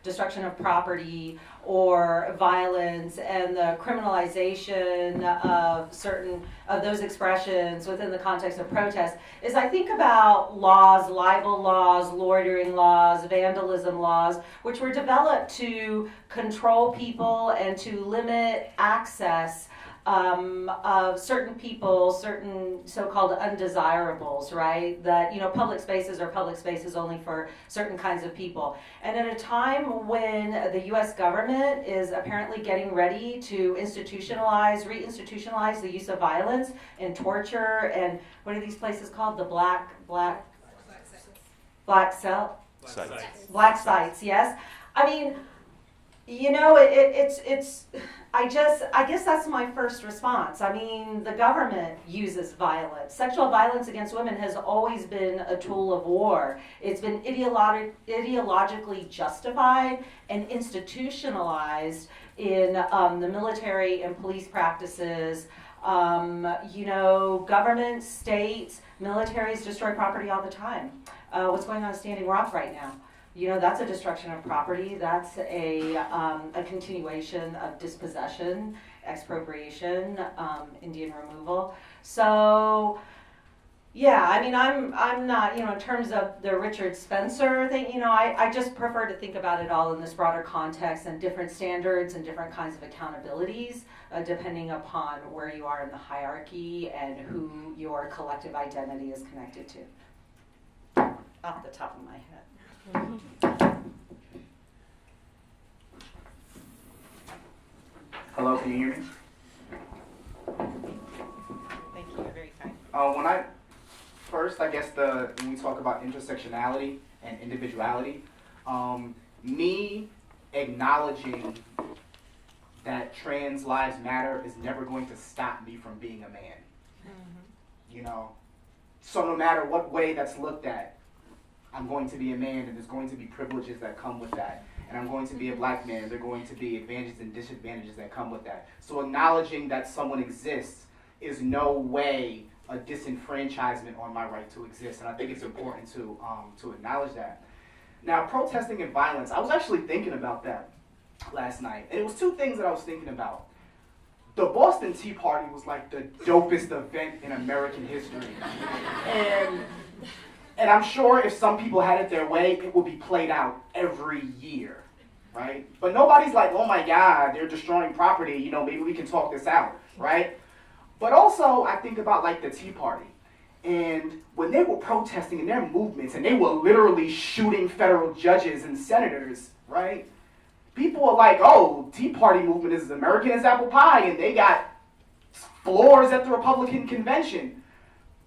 destruction of property or violence and the criminalization of certain of those expressions within the context of protest is I think about laws, libel laws, loitering laws, vandalism laws, which were developed to control people and to limit access of certain people, certain so-called undesirables, right? That, you know, public spaces are public spaces only for certain kinds of people. And at a time when the U.S. government is apparently getting ready to reinstitutionalize the use of violence and torture and what are these places called? The black sites, yes. I mean, you know, I guess that's my first response. I mean, the government uses violence. Sexual violence against women has always been a tool of war. It's been ideologically justified and institutionalized in the military and police practices. You know, governments, states, militaries destroy property all the time. What's going on in Standing Rock right now? You know, that's a destruction of property. That's a continuation of dispossession, expropriation, Indian removal. So, yeah, I mean, I'm not, you know, in terms of the Richard Spencer thing, you know, I just prefer to think about it all in this broader context and different standards and different kinds of accountabilities, depending upon where you are in the hierarchy and who your collective identity is connected to. Off the top of my head. Hello, can you hear me? Thank you, you're very kind. I guess when we talk about intersectionality and individuality, me acknowledging that trans lives matter is never going to stop me from being a man. Mm-hmm. You know, so no matter what way that's looked at, I'm going to be a man, and there's going to be privileges that come with that. And I'm going to be a black man, and there are going to be advantages and disadvantages that come with that. So acknowledging that someone exists is no way a disenfranchisement on my right to exist. And I think it's important to acknowledge that. Now, protesting and violence, I was actually thinking about that last night. And it was two things that I was thinking about. The Boston Tea Party was like the dopest event in American history. And I'm sure if some people had it their way, it would be played out every year, right? But nobody's like, oh my God, they're destroying property, you know, maybe we can talk this out, right? But also, I think about like the Tea Party. And when they were protesting in their movements, and they were literally shooting federal judges and senators, right? People were like, oh, Tea Party movement is as American as apple pie, and they got floors at the Republican convention.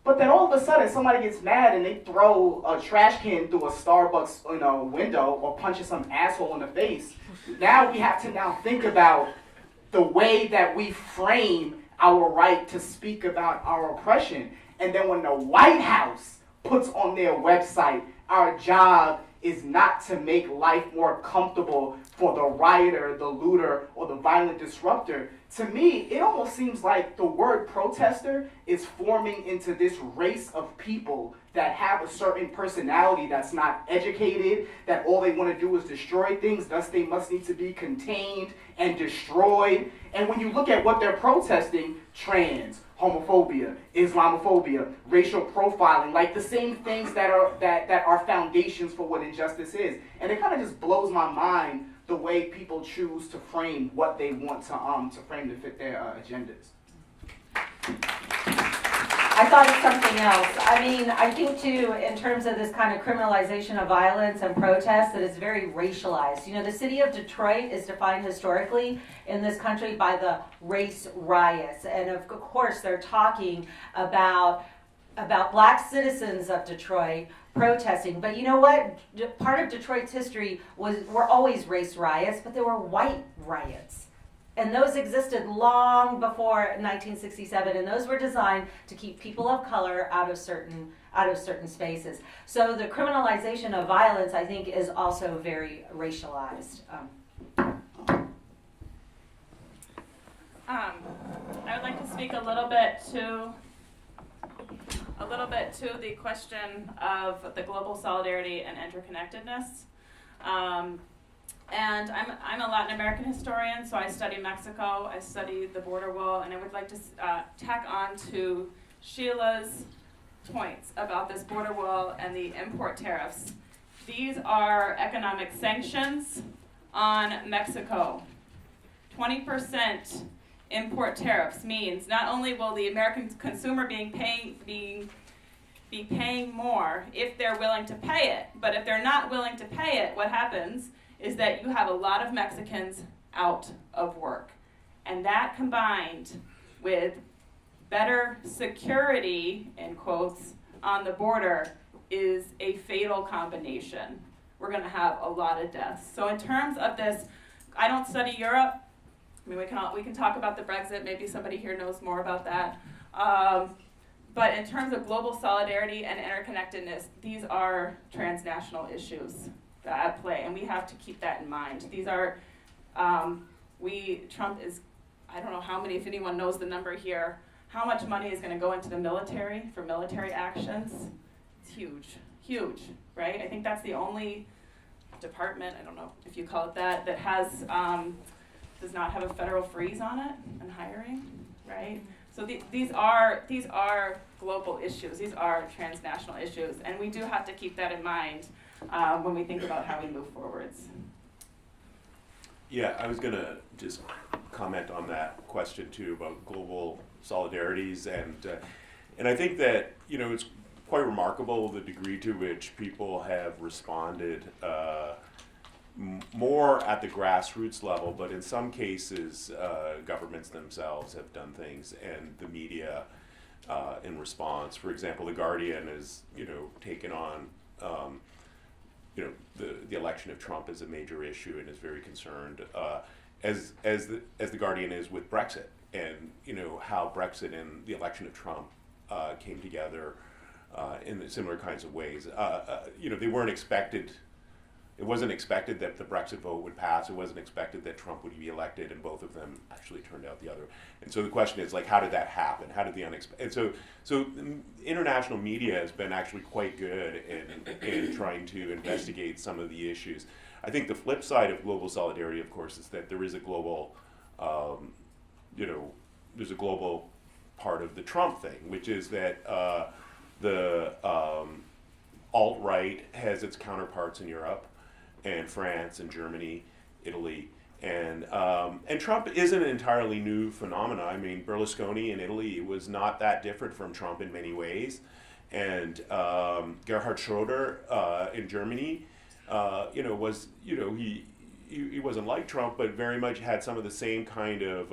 But then all of a sudden, somebody gets mad and they throw a trash can through a Starbucks, you know, window or punches some asshole in the face. Now we have to think about the way that we frame our right to speak about our oppression. And then when the White House puts on their website, our job is not to make life more comfortable for the rioter, the looter, or the violent disruptor, to me, it almost seems like the word protester is forming into this race of people that have a certain personality that's not educated, that all they want to do is destroy things, thus they must need to be contained and destroyed. And when you look at what they're protesting, trans, homophobia, Islamophobia, racial profiling, like the same things that are foundations for what injustice is. And it kind of just blows my mind the way people choose to frame what they want to frame to fit their agendas. I thought of something else. I mean, I think too, in terms of this kind of criminalization of violence and protest, that it's very racialized. You know, the city of Detroit is defined historically in this country by the race riots. And of course, they're talking about black citizens of Detroit protesting. But you know what? Part of Detroit's history were always race riots, but they were white riots. And those existed long before 1967, and those were designed to keep people of color out of certain spaces. So the criminalization of violence, I think, is also very racialized. I would like to speak a little bit to the question of the global solidarity and interconnectedness. And I'm a Latin American historian, so I study Mexico, I study the border wall, and I would like to tack on to Sheila's points about this border wall and the import tariffs. These are economic sanctions on Mexico. 20% import tariffs means not only will the American consumer be paying more if they're willing to pay it, but if they're not willing to pay it, what happens is that you have a lot of Mexicans out of work. And that combined with better security, in quotes, on the border is a fatal combination. We're gonna have a lot of deaths. So in terms of this, I don't study Europe. I mean, we can talk about the Brexit, maybe somebody here knows more about that. But in terms of global solidarity and interconnectedness, these are transnational issues at play, and we have to keep that in mind. These are, Trump is, I don't know how many, if anyone knows the number here, how much money is going to go into the military for military actions? It's huge, right? I think that's the only department, I don't know if you call it that has, does not have a federal freeze on it and hiring, right? So these are global issues. These are transnational issues, and we do have to keep that in mind when we think about how we move forwards. Yeah, I was going to just comment on that question too about global solidarities, and I think that it's quite remarkable the degree to which people have responded more at the grassroots level, but in some cases governments themselves have done things, and the media in response. For example, The Guardian has taken on the election of Trump as a major issue and is very concerned, as the Guardian is with Brexit, and how Brexit and the election of Trump came together in similar kinds of ways. They weren't expected. It wasn't expected that the Brexit vote would pass. It wasn't expected that Trump would be elected, and both of them actually turned out the other. And so the question is, how did that happen? How did the unexpected? And so international media has been actually quite good in trying to investigate some of the issues. I think the flip side of global solidarity, of course, is that there is a global, there's a global part of the Trump thing, which is that the alt-right has its counterparts in Europe, and France and Germany, Italy, and Trump isn't an entirely new phenomenon. I mean, Berlusconi in Italy was not that different from Trump in many ways, and Gerhard Schröder in Germany, was he wasn't like Trump, but very much had some of the same kind of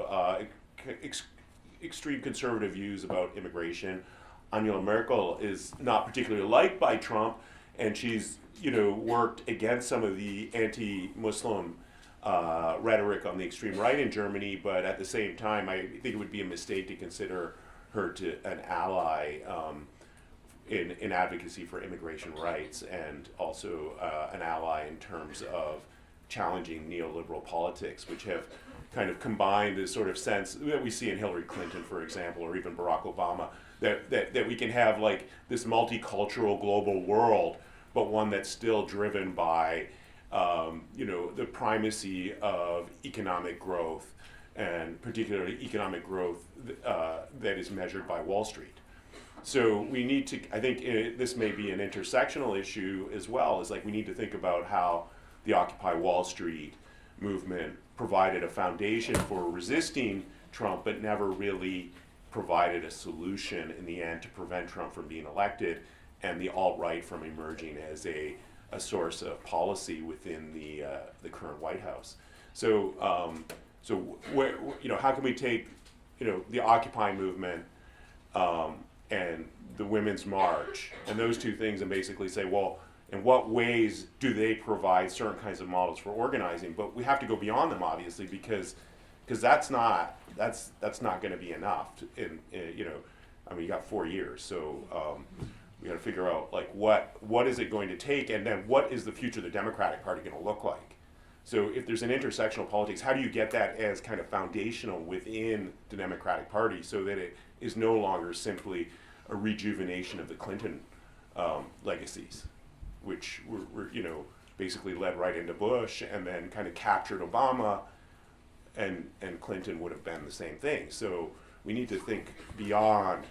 extreme conservative views about immigration. Angela Merkel is not particularly liked by Trump, and she's worked against some of the anti-Muslim rhetoric on the extreme right in Germany, but at the same time, I think it would be a mistake to consider her to an ally in advocacy for immigration rights, and also an ally in terms of challenging neoliberal politics, which have kind of combined this sort of sense that we see in Hillary Clinton, for example, or even Barack Obama, that we can have like this multicultural global world, but one that's still driven by the primacy of economic growth, and particularly economic growth that is measured by Wall Street. So we need to, I think this may be an intersectional issue as well, is like we need to think about how the Occupy Wall Street movement provided a foundation for resisting Trump, but never really provided a solution in the end to prevent Trump from being elected and the alt-right from emerging as a source of policy within the current White House. So, how can we take, the Occupy movement and the Women's March and those two things and basically say, well, in what ways do they provide certain kinds of models for organizing? But we have to go beyond them, obviously, because that's not going to be enough. You got 4 years, so we got to figure out like what is it going to take, and then what is the future of the Democratic Party going to look like? So if there's an intersectional politics, how do you get that as kind of foundational within the Democratic Party so that it is no longer simply a rejuvenation of the Clinton legacies, which were basically led right into Bush and then kind of captured Obama, and Clinton would have been the same thing. So we need to think beyond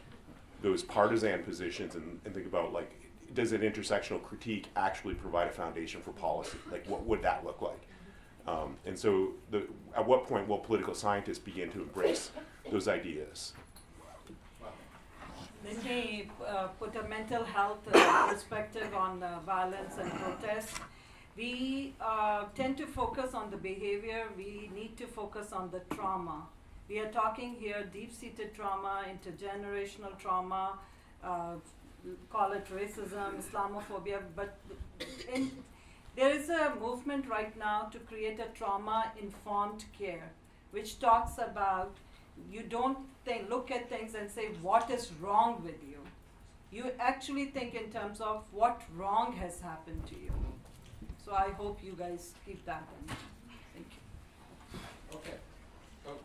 those partisan positions and think about, like, does an intersectional critique actually provide a foundation for policy? Like, what would that look like? And so at what point will political scientists begin to embrace those ideas? Let me put a mental health perspective on violence and protest. We tend to focus on the behavior. We need to focus on the trauma. We are talking here deep-seated trauma, intergenerational trauma, call it racism, Islamophobia, but there is a movement right now to create a trauma-informed care, which talks about you don't look at things and say what is wrong with you. You actually think in terms of what wrong has happened to you. So I hope you guys keep that in mind. Thank you. Okay. Oh,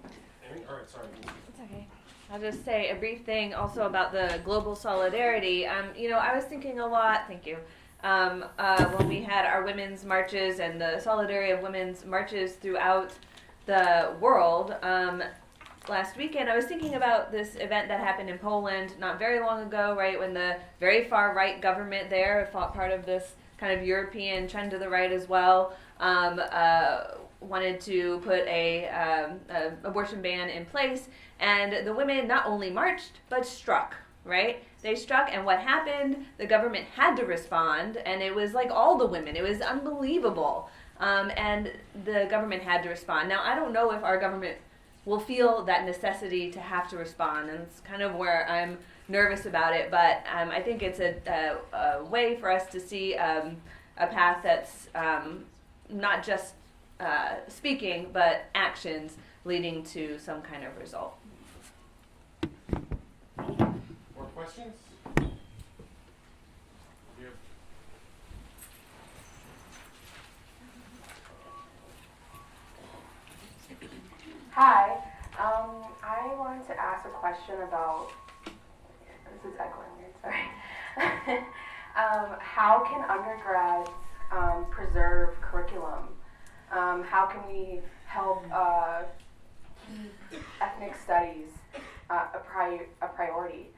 Erin? All right, sorry. It's okay. I'll just say a brief thing also about the global solidarity. I was thinking a lot, thank you, when we had our women's marches and the solidarity of women's marches throughout the world. Last weekend, I was thinking about this event that happened in Poland not very long ago, right, when the very far right government there, part of this kind of European trend to the right as well, wanted to put a abortion ban in place, and the women not only marched but struck, right? They struck, and what happened? The government had to respond, and it was like all the women. It was unbelievable, and the government had to respond. Now, I don't know if our government will feel that necessity to have to respond, and it's kind of where I'm nervous about it, but I think it's a way for us to see a path that's not just speaking, but actions leading to some kind of result. More questions? Hi, I wanted to ask a question about, this is echoing weird, sorry. How can undergrads preserve curriculum? How can we help keep ethnic studies a priority?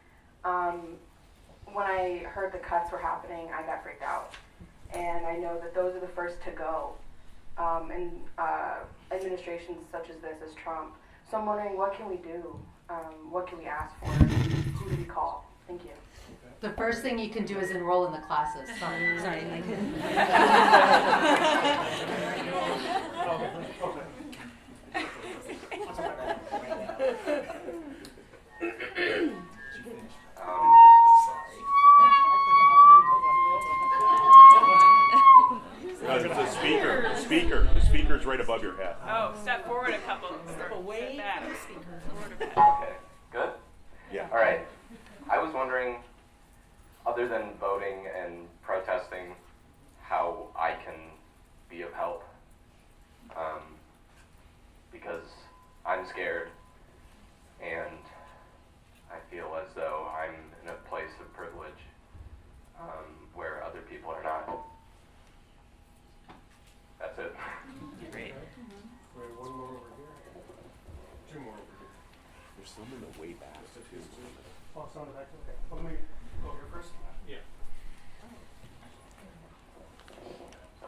When I heard the cuts were happening, I got freaked out. And I know that those are the first to go in administrations such as this, as Trump. So I'm wondering, what can we do? What can we ask for? Who do we call? Thank you. The first thing you can do is enroll in the classes. Sorry. I couldn't. The speaker's right above your head. Oh, step forward a couple. Step away. Back. Okay, good? Yeah. All right. I was wondering, other than voting and protesting, how I can be of help, because I'm scared and I feel as though I'm in a place of privilege where other people are not. That's it. Great. Wait, one more over here. Two more over here. There's some in the way back. Oh, some in the back. Okay. Well, let me go over here first. Yeah. So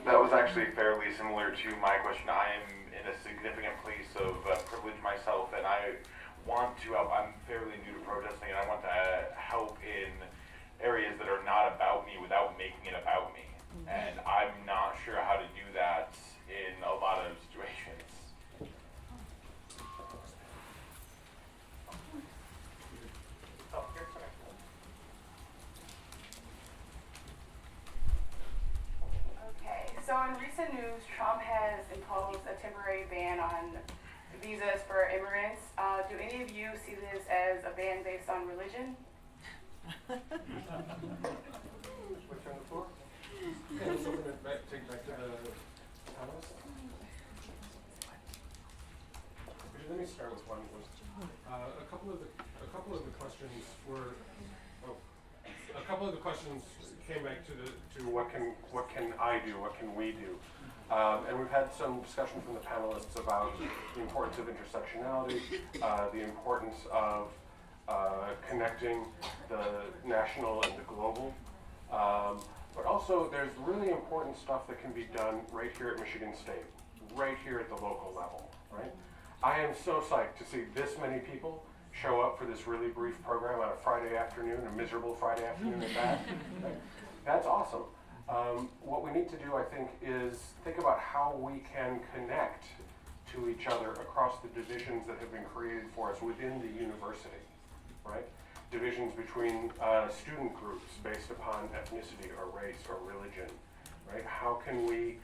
that was actually fairly similar to my question. I am in a significant place of privilege myself, and I want to help. I'm fairly new to protesting, and I want to help in areas that are not about me without making it about me. And I'm not sure how to do that in a lot of situations. Okay, so in recent news, Trump has imposed a temporary ban on visas for immigrants. Do any of you see this as a ban based on religion? Which on the floor? Yeah, let's open it back, take back to the panelists. Let me start with one. A couple of the questions were. A couple of the questions came back to what can I do? What can we do? And we've had some discussion from the panelists about the importance of intersectionality, the importance of connecting the national and the global. But also there's really important stuff that can be done right here at Michigan State, right here at the local level, right? I am so psyched to see this many people show up for this really brief program on a Friday afternoon, a miserable Friday afternoon at that. Right? That's awesome. What we need to do, I think, is think about how we can connect to each other across the divisions that have been created for us within the university, right? Divisions between student groups based upon ethnicity or race or religion, right? How can we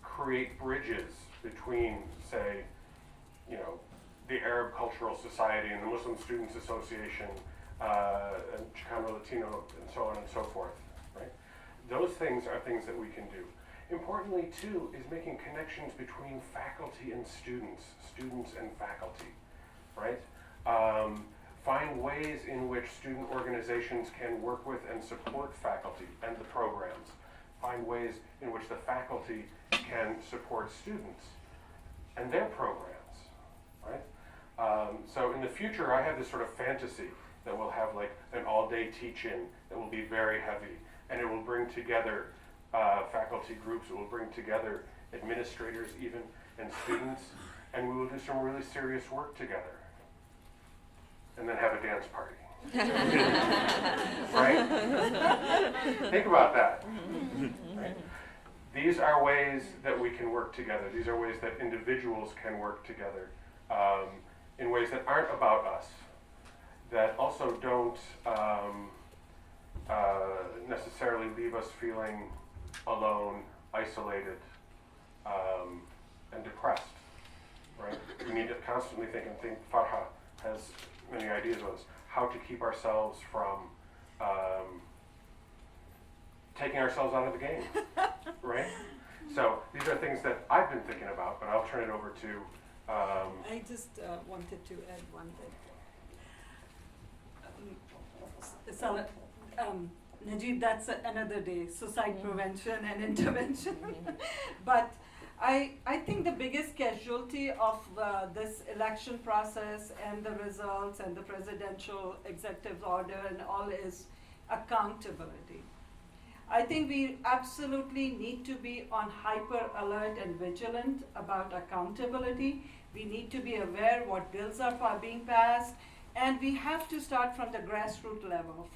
create bridges between, say, the Arab Cultural Society and the Muslim Students Association, and Chicano Latino, and so on and so forth, right? Those things are things that we can do. Importantly, too, is making connections between faculty and students and faculty, right? Find ways in which student organizations can work with and support faculty and the programs. Find ways in which the faculty can support students and their programs, right? So in the future, I have this sort of fantasy that we'll have like an all-day teach-in that will be very heavy, and it will bring together faculty groups, it will bring together administrators even, and students, and we will do some really serious work together. And then have a dance party. Right? Think about that. Right? These are ways that we can work together. These are ways that individuals can work together in ways that aren't about us, that also don't necessarily leave us feeling alone, isolated, and depressed. Right? We need to constantly think and think. Farha has many ideas on this, how to keep ourselves from taking ourselves out of the game, right? So these are things that I've been thinking about, but I'll turn it over to I just wanted to add one thing. Salah, Najib, that's another day, suicide prevention and intervention. But I think the biggest casualty of this election process and the results and the presidential executive order and all is accountability. I think we absolutely need to be on hyper alert and vigilant about accountability. We need to be aware what bills are being passed, and we have to start from the grassroots level,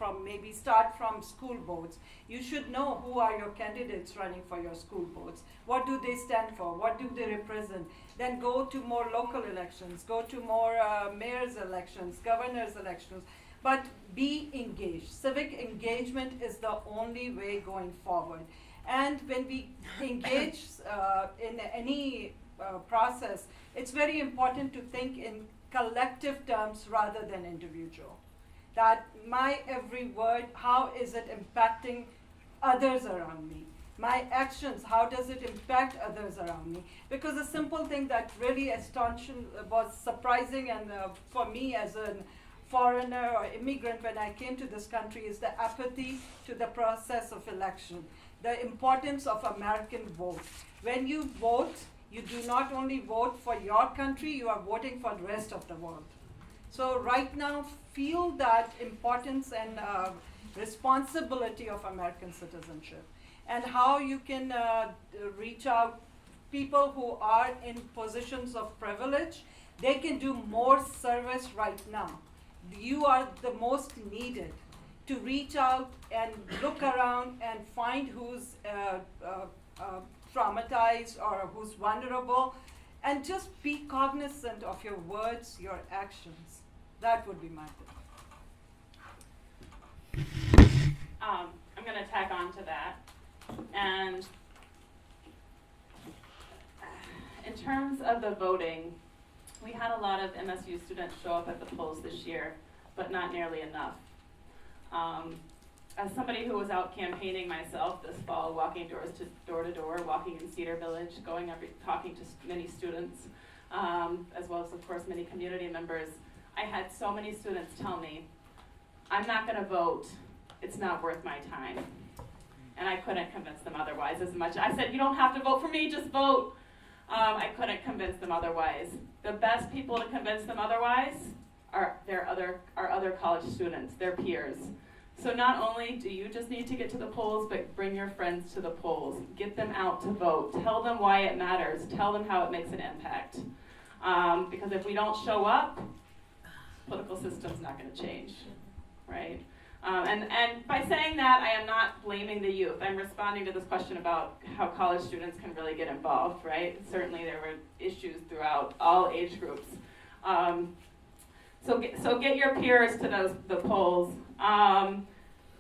start from school boards. You should know who are your candidates running for your school boards. What do they stand for? What do they represent? Then go to more local elections, go to more mayor's elections, governor's elections. But be engaged. Civic engagement is the only way going forward. And when we engage in any process, it's very important to think in collective terms rather than individual. that my every word, how is it impacting others around me? My actions, how does it impact others around me? Because a simple thing that really was surprising and for me as a foreigner or immigrant when I came to this country is the apathy to the process of election, the importance of American vote. When you vote, you do not only vote for your country, you are voting for the rest of the world. So right now, feel that importance and responsibility of American citizenship, and how you can reach out people who are in positions of privilege. They can do more service right now. You are the most needed to reach out and look around and find who's traumatized or who's vulnerable, and just be cognizant of your words, your actions. That would be my thing. I'm going to tack on to that. And in terms of the voting, we had a lot of MSU students show up at the polls this year, but not nearly enough. As somebody who was out campaigning myself this fall, walking door to door, walking in Cedar Village, talking to many students, as well as, of course, many community members, I had so many students tell me, I'm not going to vote. It's not worth my time. And I couldn't convince them otherwise as much. I said, you don't have to vote for me, just vote. I couldn't convince them otherwise. The best people to convince them otherwise are other college students, their peers. So not only do you just need to get to the polls, but bring your friends to the polls. Get them out to vote. Tell them why it matters. Tell them how it makes an impact. Because if we don't show up, political system's not going to change, right? And by saying that, I am not blaming the youth. I'm responding to this question about how college students can really get involved, right? Certainly there were issues throughout all age groups. So get your peers to the polls.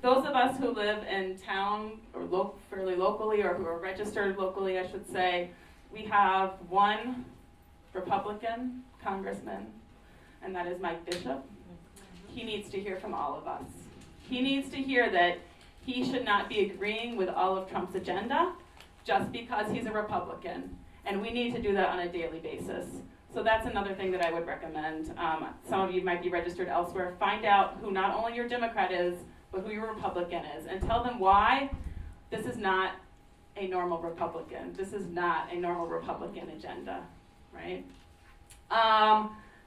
Those of us who live in town or fairly locally, or who are registered locally, I should say, we have one Republican congressman, and that is Mike Bishop. He needs to hear from all of us. He needs to hear that he should not be agreeing with all of Trump's agenda just because he's a Republican. And we need to do that on a daily basis. So that's another thing that I would recommend. Some of you might be registered elsewhere. Find out who not only your Democrat is, but who your Republican is. And tell them why this is not a normal Republican. This is not a normal Republican agenda, right?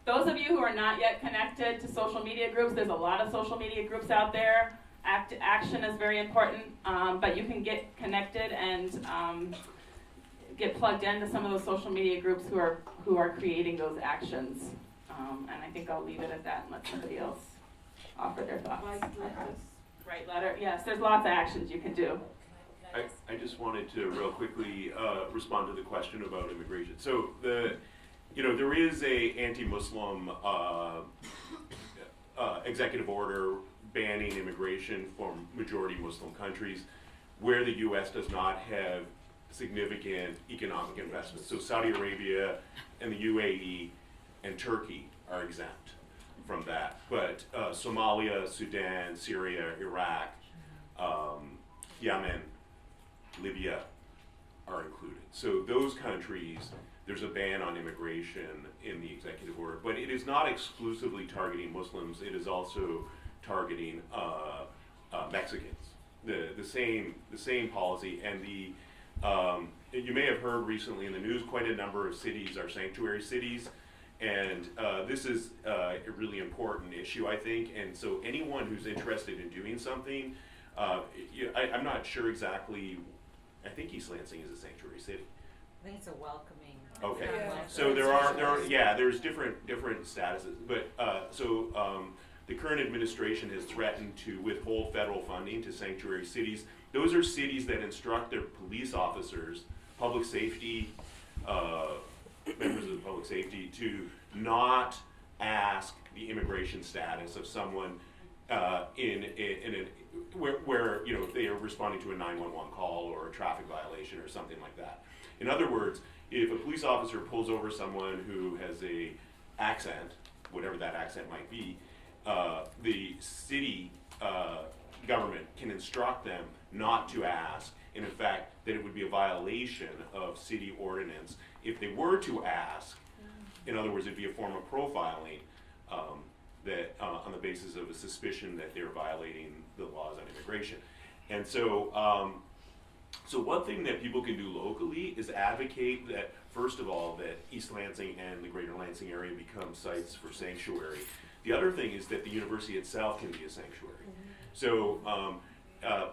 Those of you who are not yet connected to social media groups, there's a lot of social media groups out there. Action is very important, but you can get connected and get plugged into some of those social media groups who are creating those actions. And I think I'll leave it at that and let somebody else offer their thoughts. Write letter. Yes, there's lots of actions you can do. I just wanted to real quickly respond to the question about immigration. So there is a anti-Muslim executive order banning immigration from majority Muslim countries where the U.S. does not have significant economic investments. So Saudi Arabia and the UAE and Turkey are exempt from that. But Somalia, Sudan, Syria, Iraq, Yemen, Libya are included. So those countries, there's a ban on immigration in the executive order, but it is not exclusively targeting Muslims. It is also targeting Mexicans. The same policy, and you may have heard recently in the news, quite a number of cities are sanctuary cities, and this is a really important issue, I think. And so anyone who's interested in doing something, I'm not sure exactly. I think East Lansing is a sanctuary city. I think it's a welcoming. Okay, Yeah. so there's different statuses, but the current administration has threatened to withhold federal funding to sanctuary cities. Those are cities that instruct their police officers, public safety, members of the public safety, to not ask the immigration status of someone where they are responding to a 911 call or a traffic violation or something like that. In other words, if a police officer pulls over someone who has a accent, whatever that accent might be, the city government can instruct them not to ask, and in fact, that it would be a violation of city ordinance if they were to ask. In other words, it'd be a form of profiling that on the basis of a suspicion that they're violating the laws on immigration. And so, so one thing that people can do locally is advocate that, first of all, that East Lansing and the greater Lansing area become sites for sanctuary. The other thing is that the university itself can be a sanctuary. So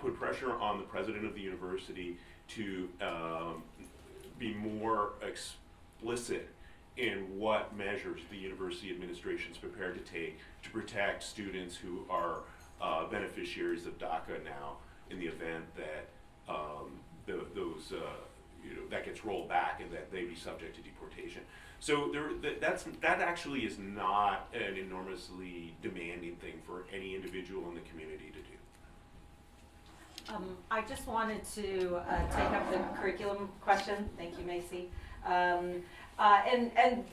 put pressure on the president of the university to be more explicit in what measures the university administration is prepared to take to protect students who are beneficiaries of DACA now, in the event that that gets rolled back and that they be subject to deportation. So that actually is not an enormously demanding thing for any individual in the community to do. I just wanted to take up the curriculum question. Thank you, Macy. And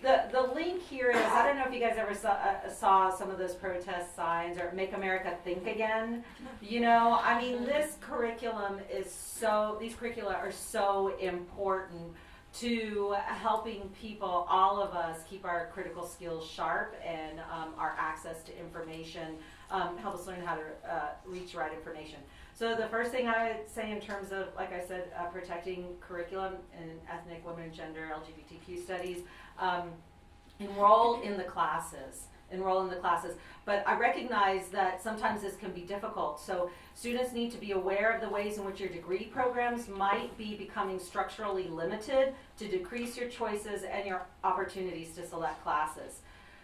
the link here is, I don't know if you guys ever saw some of those protest signs, or Make America Think Again. You know, I mean, this curriculum these curricula are so important to helping people, all of us, keep our critical skills sharp and our access to information, help us learn how to reach the right information. So the first thing I would say in terms of, like I said, protecting curriculum in ethnic, women, and gender, LGBTQ studies, enroll in the classes. But I recognize that sometimes this can be difficult. So students need to be aware of the ways in which your degree programs might be becoming structurally limited to decrease your choices and your opportunities to select classes.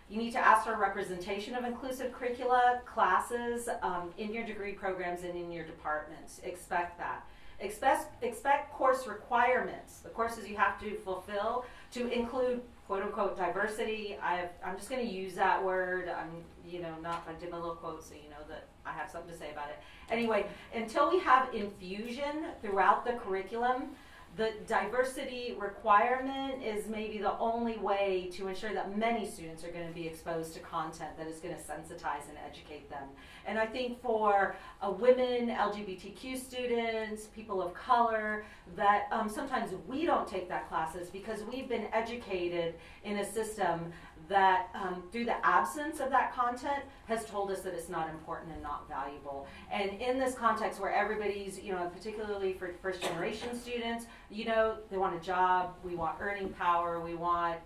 You need to ask for representation of inclusive curricula, classes in your degree programs and in your departments. Expect that. Expect course requirements, the courses you have to fulfill, to include quote unquote diversity. I'm just going to use that word. I did my little quote so you know that I have something to say about it. Anyway, until we have infusion throughout the curriculum, the diversity requirement is maybe the only way to ensure that many students are going to be exposed to content that is going to sensitize and educate them. And I think for women, LGBTQ students, people of color, that sometimes we don't take that classes because we've been educated in a system that through the absence of that content has told us that it's not important and not valuable. And in this context where everybody's, particularly for first generation students, they want a job, we want earning power, we want,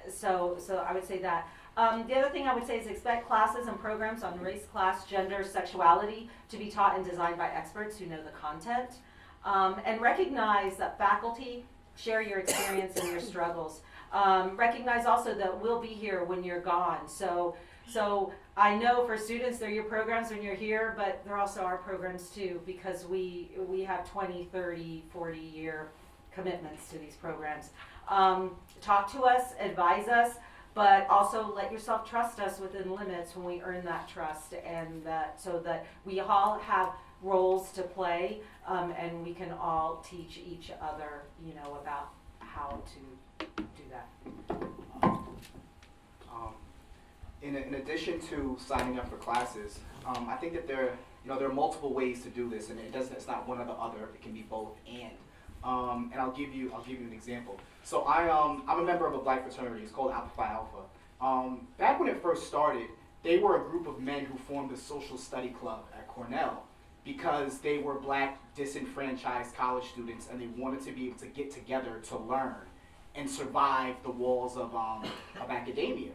so I would say that. The other thing I would say is expect classes and programs on race, class, gender, sexuality to be taught and designed by experts who know the content. And recognize that faculty share your experience and your struggles. Recognize also that we'll be here when you're gone. So I know for students, they're your programs when you're here, but they're also our programs too, because we have 20, 30, 40-year commitments to these programs. Talk to us, advise us, but also let yourself trust us within limits when we earn that trust, and so that we all have roles to play, and we can all teach each other, about how to do that. In addition to signing up for classes, I think that there are multiple ways to do this, and it's not one or the other. It can be both and. And I'll give you an example. So I'm a member of a black fraternity. It's called Alpha Phi Alpha. Back when it first started, they were a group of men who formed a social study club at Cornell because they were black disenfranchised college students, and they wanted to be able to get together to learn and survive the walls of academia.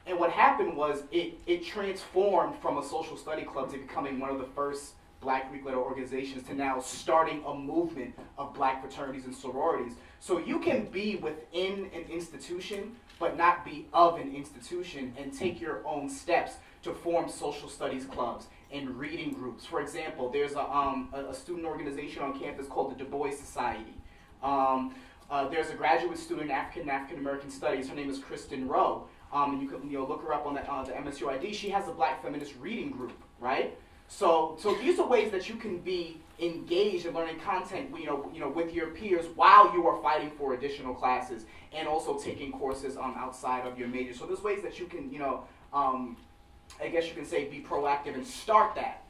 And what happened was it transformed from a social study club to becoming one of the first black Greek letter organizations to now starting a movement of black fraternities and sororities. So you can be within an institution, but not be of an institution, and take your own steps to form social studies clubs and reading groups. For example, there's a student organization on campus called the Du Bois Society. There's a graduate student in African American Studies. Her name is Kristen Rowe. And you can look her up on the MSUID. She has a black feminist reading group, right? So these are ways that you can be engaged in learning content, with your peers while you are fighting for additional classes and also taking courses outside of your major. So there's ways that you can, I guess you can say, be proactive and start that,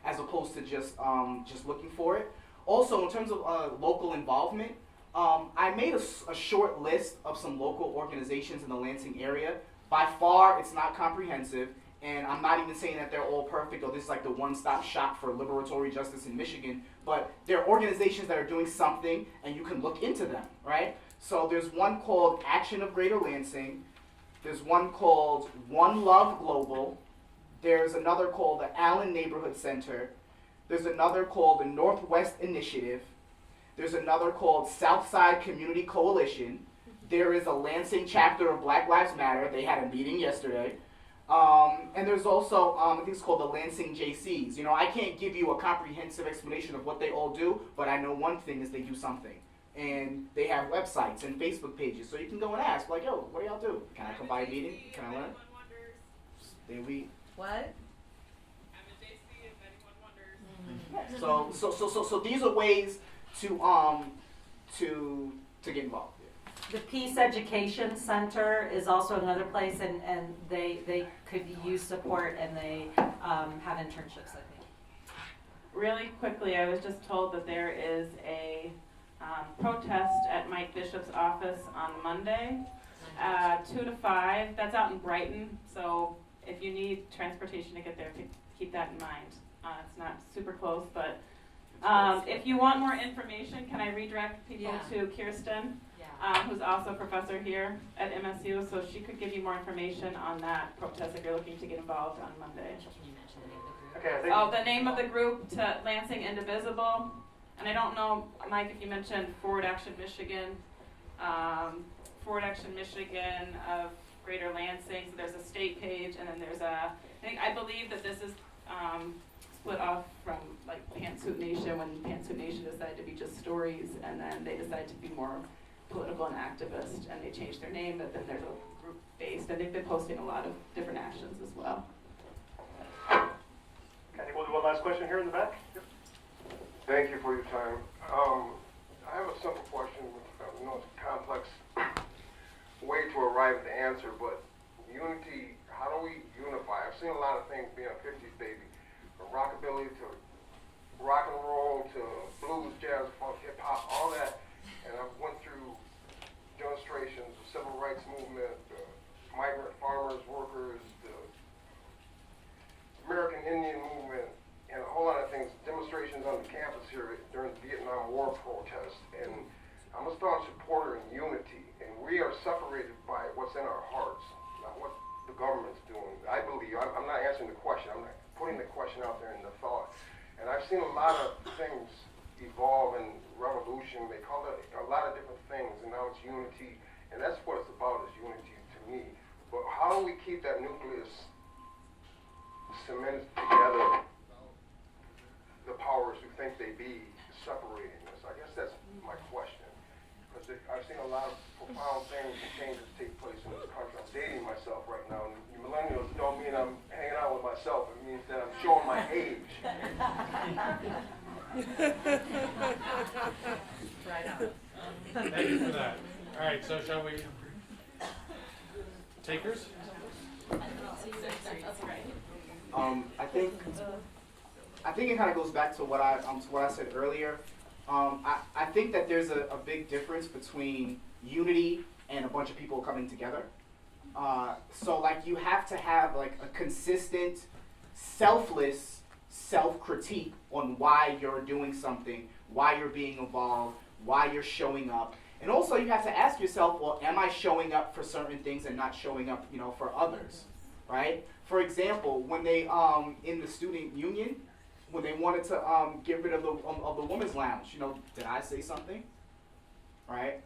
as opposed to just looking for it. Also, in terms of local involvement, I made a short list of some local organizations in the Lansing area. By far, it's not comprehensive, and I'm not even saying that they're all perfect or this is like the one-stop shop for liberatory justice in Michigan, but they're organizations that are doing something, and you can look into them, right? So there's one called Action of Greater Lansing. There's one called One Love Global. There's another called the Allen Neighborhood Center. There's another called the Northwest Initiative. There's another called Southside Community Coalition. There is a Lansing chapter of Black Lives Matter. They had a meeting yesterday. And there's also, I think it's called the Lansing JCs. You know, I can't give you a comprehensive explanation of what they all do, but I know one thing is they do something. And they have websites and Facebook pages, so you can go and ask, like, yo, what do y'all do? Can I come by a meeting? Can I learn? There we. What? So these are ways to get involved. The Peace Education Center is also another place, and they could use support, and they have internships, I think. Really quickly, I was just told that there is a protest at Mike Bishop's office on Monday, 2 to 5. That's out in Brighton, so if you need transportation to get there, keep that in mind. It's not super close, but if you want more information, can I redirect people to Kirsten, who's also a professor here at MSU, so she could give you more information on that protest if you're looking to get involved on Monday. Okay, The name of the group, to Lansing Indivisible. And I don't know, Mike, if you mentioned Forward Action Michigan of Greater Lansing. So there's a state page, and then there's I believe that this is split off from like Pantsuit Nation, when Pantsuit Nation decided to be just stories, and then they decided to be more political and activist, and they changed their name, but then there's a group based, and they've been posting a lot of different actions as well. I think we'll do one last question here in the back. Yep. Thank you for your time. I have a simple question. I know it's a complex way to arrive at the answer, but unity, how do we unify? I've seen a lot of things being a 50s baby, from rockabilly to rock and roll to blues, jazz, funk, hip hop, all that. And I went through demonstrations, the civil rights movement, the migrant farmers, workers, the American Indian movement, and a whole lot of things, demonstrations on the campus here during the Vietnam War protest. And I'm a staunch supporter in unity, and we are separated by what's in our hearts, not what the government's doing. I believe, I'm not answering the question, I'm not putting the question out there in the thought. And I've seen a lot of things evolve in revolution. They call it a lot of different things, and now it's unity, and that's what it's about, is unity to me. But how do we keep that nucleus cemented together, the powers who think they be separating us? I guess that's my question, because I've seen a lot of profound things and changes take place in this country. I'm dating myself right now, and you millennials don't mean I'm hanging out with myself. It means that I'm showing my age. Right on. Thank you for that. All right, so shall we? Takers? I think it kind of goes back to what I said earlier. I think that there's a big difference between unity and a bunch of people coming together. So like you have to have like a consistent, selfless self-critique on why you're doing something, why you're being involved, why you're showing up. And also you have to ask yourself, well, am I showing up for certain things and not showing up, for others, right? For example, when they, in the student union, when they wanted to get rid of the women's lounge, did I say something, right?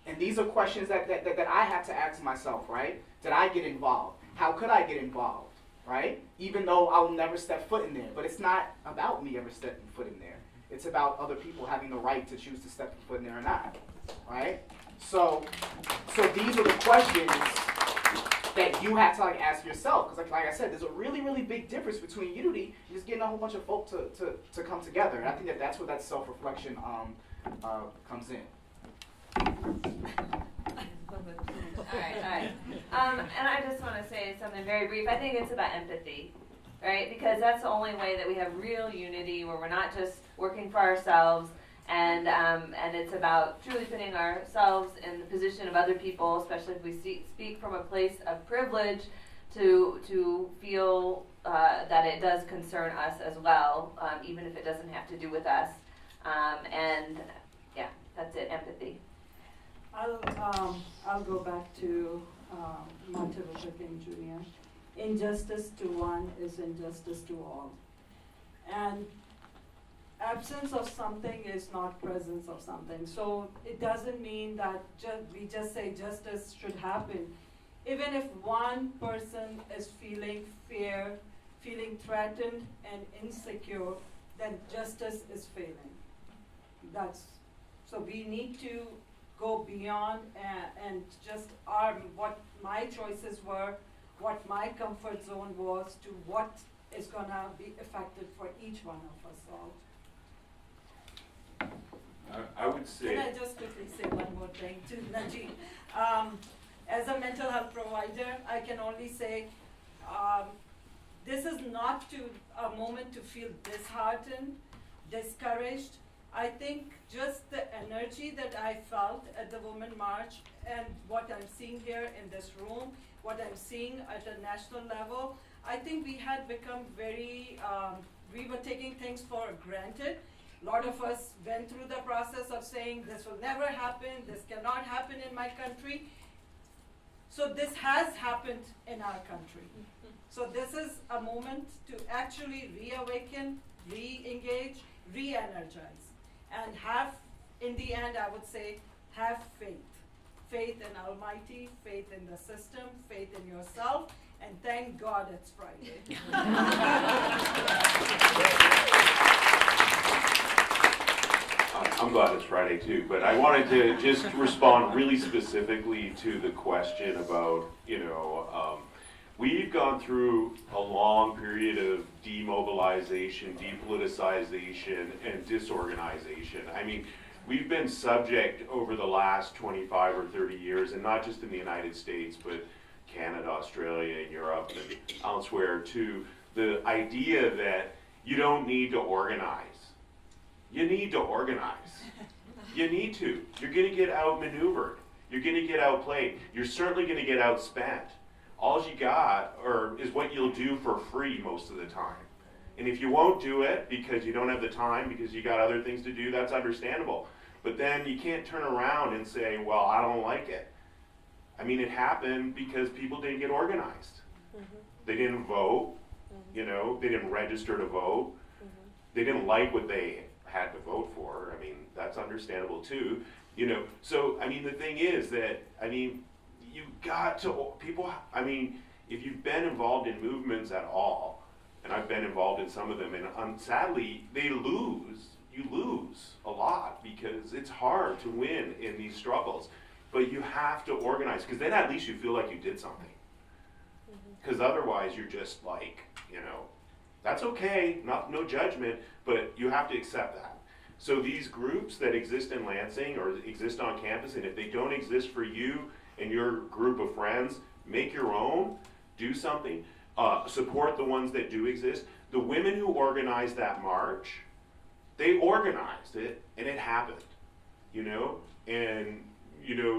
And these are questions that I have to ask myself, right? Did I get involved? How could I get involved, right? Even though I will never step foot in there. But it's not about me ever stepping foot in there. It's about other people having the right to choose to step foot in there or not, right? So these are the questions that you have to ask yourself. Because like I said, there's a really, really big difference between unity and just getting a whole bunch of folk to come together. And I think that's where that self-reflection comes in. All right. And I just want to say something very brief. I think it's about empathy, right? Because that's the only way that we have real unity, where we're not just working for ourselves, and it's about truly putting ourselves in the position of other people, especially if we speak from a place of privilege, to feel that it does concern us as well, even if it doesn't have to do with us. And yeah, that's it. Empathy. I'll go back to Martin Luther King Jr. Injustice to one is injustice to all. And absence of something is not presence of something. So it doesn't mean that we just say justice should happen. Even if one person is feeling fear, feeling threatened and insecure, then justice is failing. So we need to go beyond and just what my choices were, what my comfort zone was, to what is going to be effective for each one of us all. I would say... Can I just quickly say one more thing to Najib? As a mental health provider, I can only say this is not a moment to feel disheartened, discouraged. I think just the energy that I felt at the Women March and what I'm seeing here in this room, what I'm seeing at the national level, I think we had become very, we were taking things for granted. A lot of us went through the process of saying this will never happen, this cannot happen in my country. So this has happened in our country. So this is a moment to actually reawaken, re-engage, re-energize. And have, in the end, I would say, have faith. Faith in Almighty, faith in the system, faith in yourself, and thank God it's Friday. I'm glad it's Friday too, but I wanted to just respond really specifically to the question about, we've gone through a long period of demobilization, depoliticization, and disorganization. I mean, we've been subject over the last 25 or 30 years, and not just in the United States, but Canada, Australia, and Europe, and elsewhere, to the idea that you don't need to organize. You need to organize. You need to. You're going to get outmaneuvered. You're going to get outplayed. You're certainly going to get outspent. All you got is what you'll do for free most of the time. And if you won't do it because you don't have the time, because you got other things to do, that's understandable. But then you can't turn around and say, well, I don't like it. I mean, it happened because people didn't get organized. Mm-hmm. They didn't vote, they didn't register to vote. Mm-hmm. They didn't like what they had to vote for. I mean, that's understandable too. So, I mean, the thing is that, you got to, if you've been involved in movements at all, and I've been involved in some of them, and sadly, you lose a lot because it's hard to win in these struggles. But you have to organize, because then at least you feel like you did something. Because otherwise you're just like, that's okay, no judgment, but you have to accept that. So these groups that exist in Lansing or exist on campus, and if they don't exist for you and your group of friends, make your own, do something, support the ones that do exist. The women who organized that march, they organized it, and it happened, and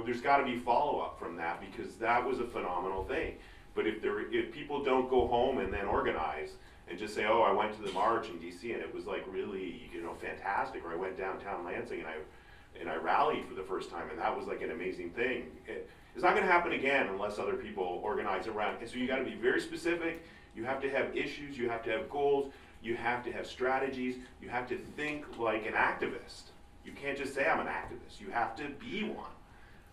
there's got to be follow-up from that, because that was a phenomenal thing. But if people don't go home and then organize and just say, oh, I went to the march in DC and it was like really, fantastic, or I went downtown Lansing and I rallied for the first time and that was like an amazing thing. It's not going to happen again unless other people organize around. And so you got to be very specific. You have to have issues. You have to have goals. You have to have strategies. You have to think like an activist. You can't just say I'm an activist. You have to be one.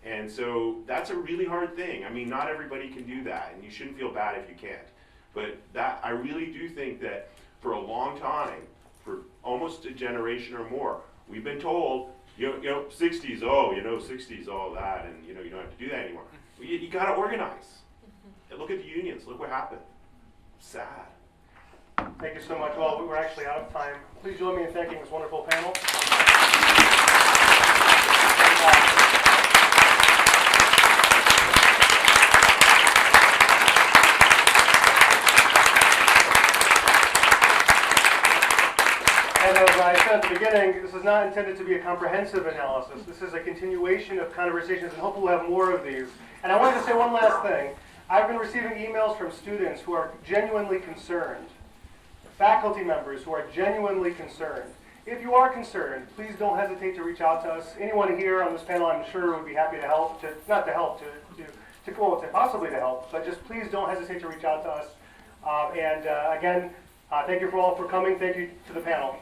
And so that's a really hard thing. I mean, not everybody can do that, and you shouldn't feel bad if you can't. But I really do think that for a long time, for almost a generation or more, we've been told, 60s, 60s, all that, and you don't have to do that anymore. Well, you got to organize. And look at the unions. Look what happened. Sad. Thank you so much. Well, we're actually out of time. Please join me in thanking this wonderful panel. mentioned at the beginning, this is not intended to be a comprehensive analysis. This is a continuation of conversations, and hopefully we'll have more of these. And I wanted to say one last thing. I've been receiving emails from students who are genuinely concerned, faculty members who are genuinely concerned. If you are concerned, please don't hesitate to reach out to us. Anyone here on this panel, I'm sure, would be happy to help, possibly to help, but just please don't hesitate to reach out to us. Again, thank you all for coming. Thank you to the panel.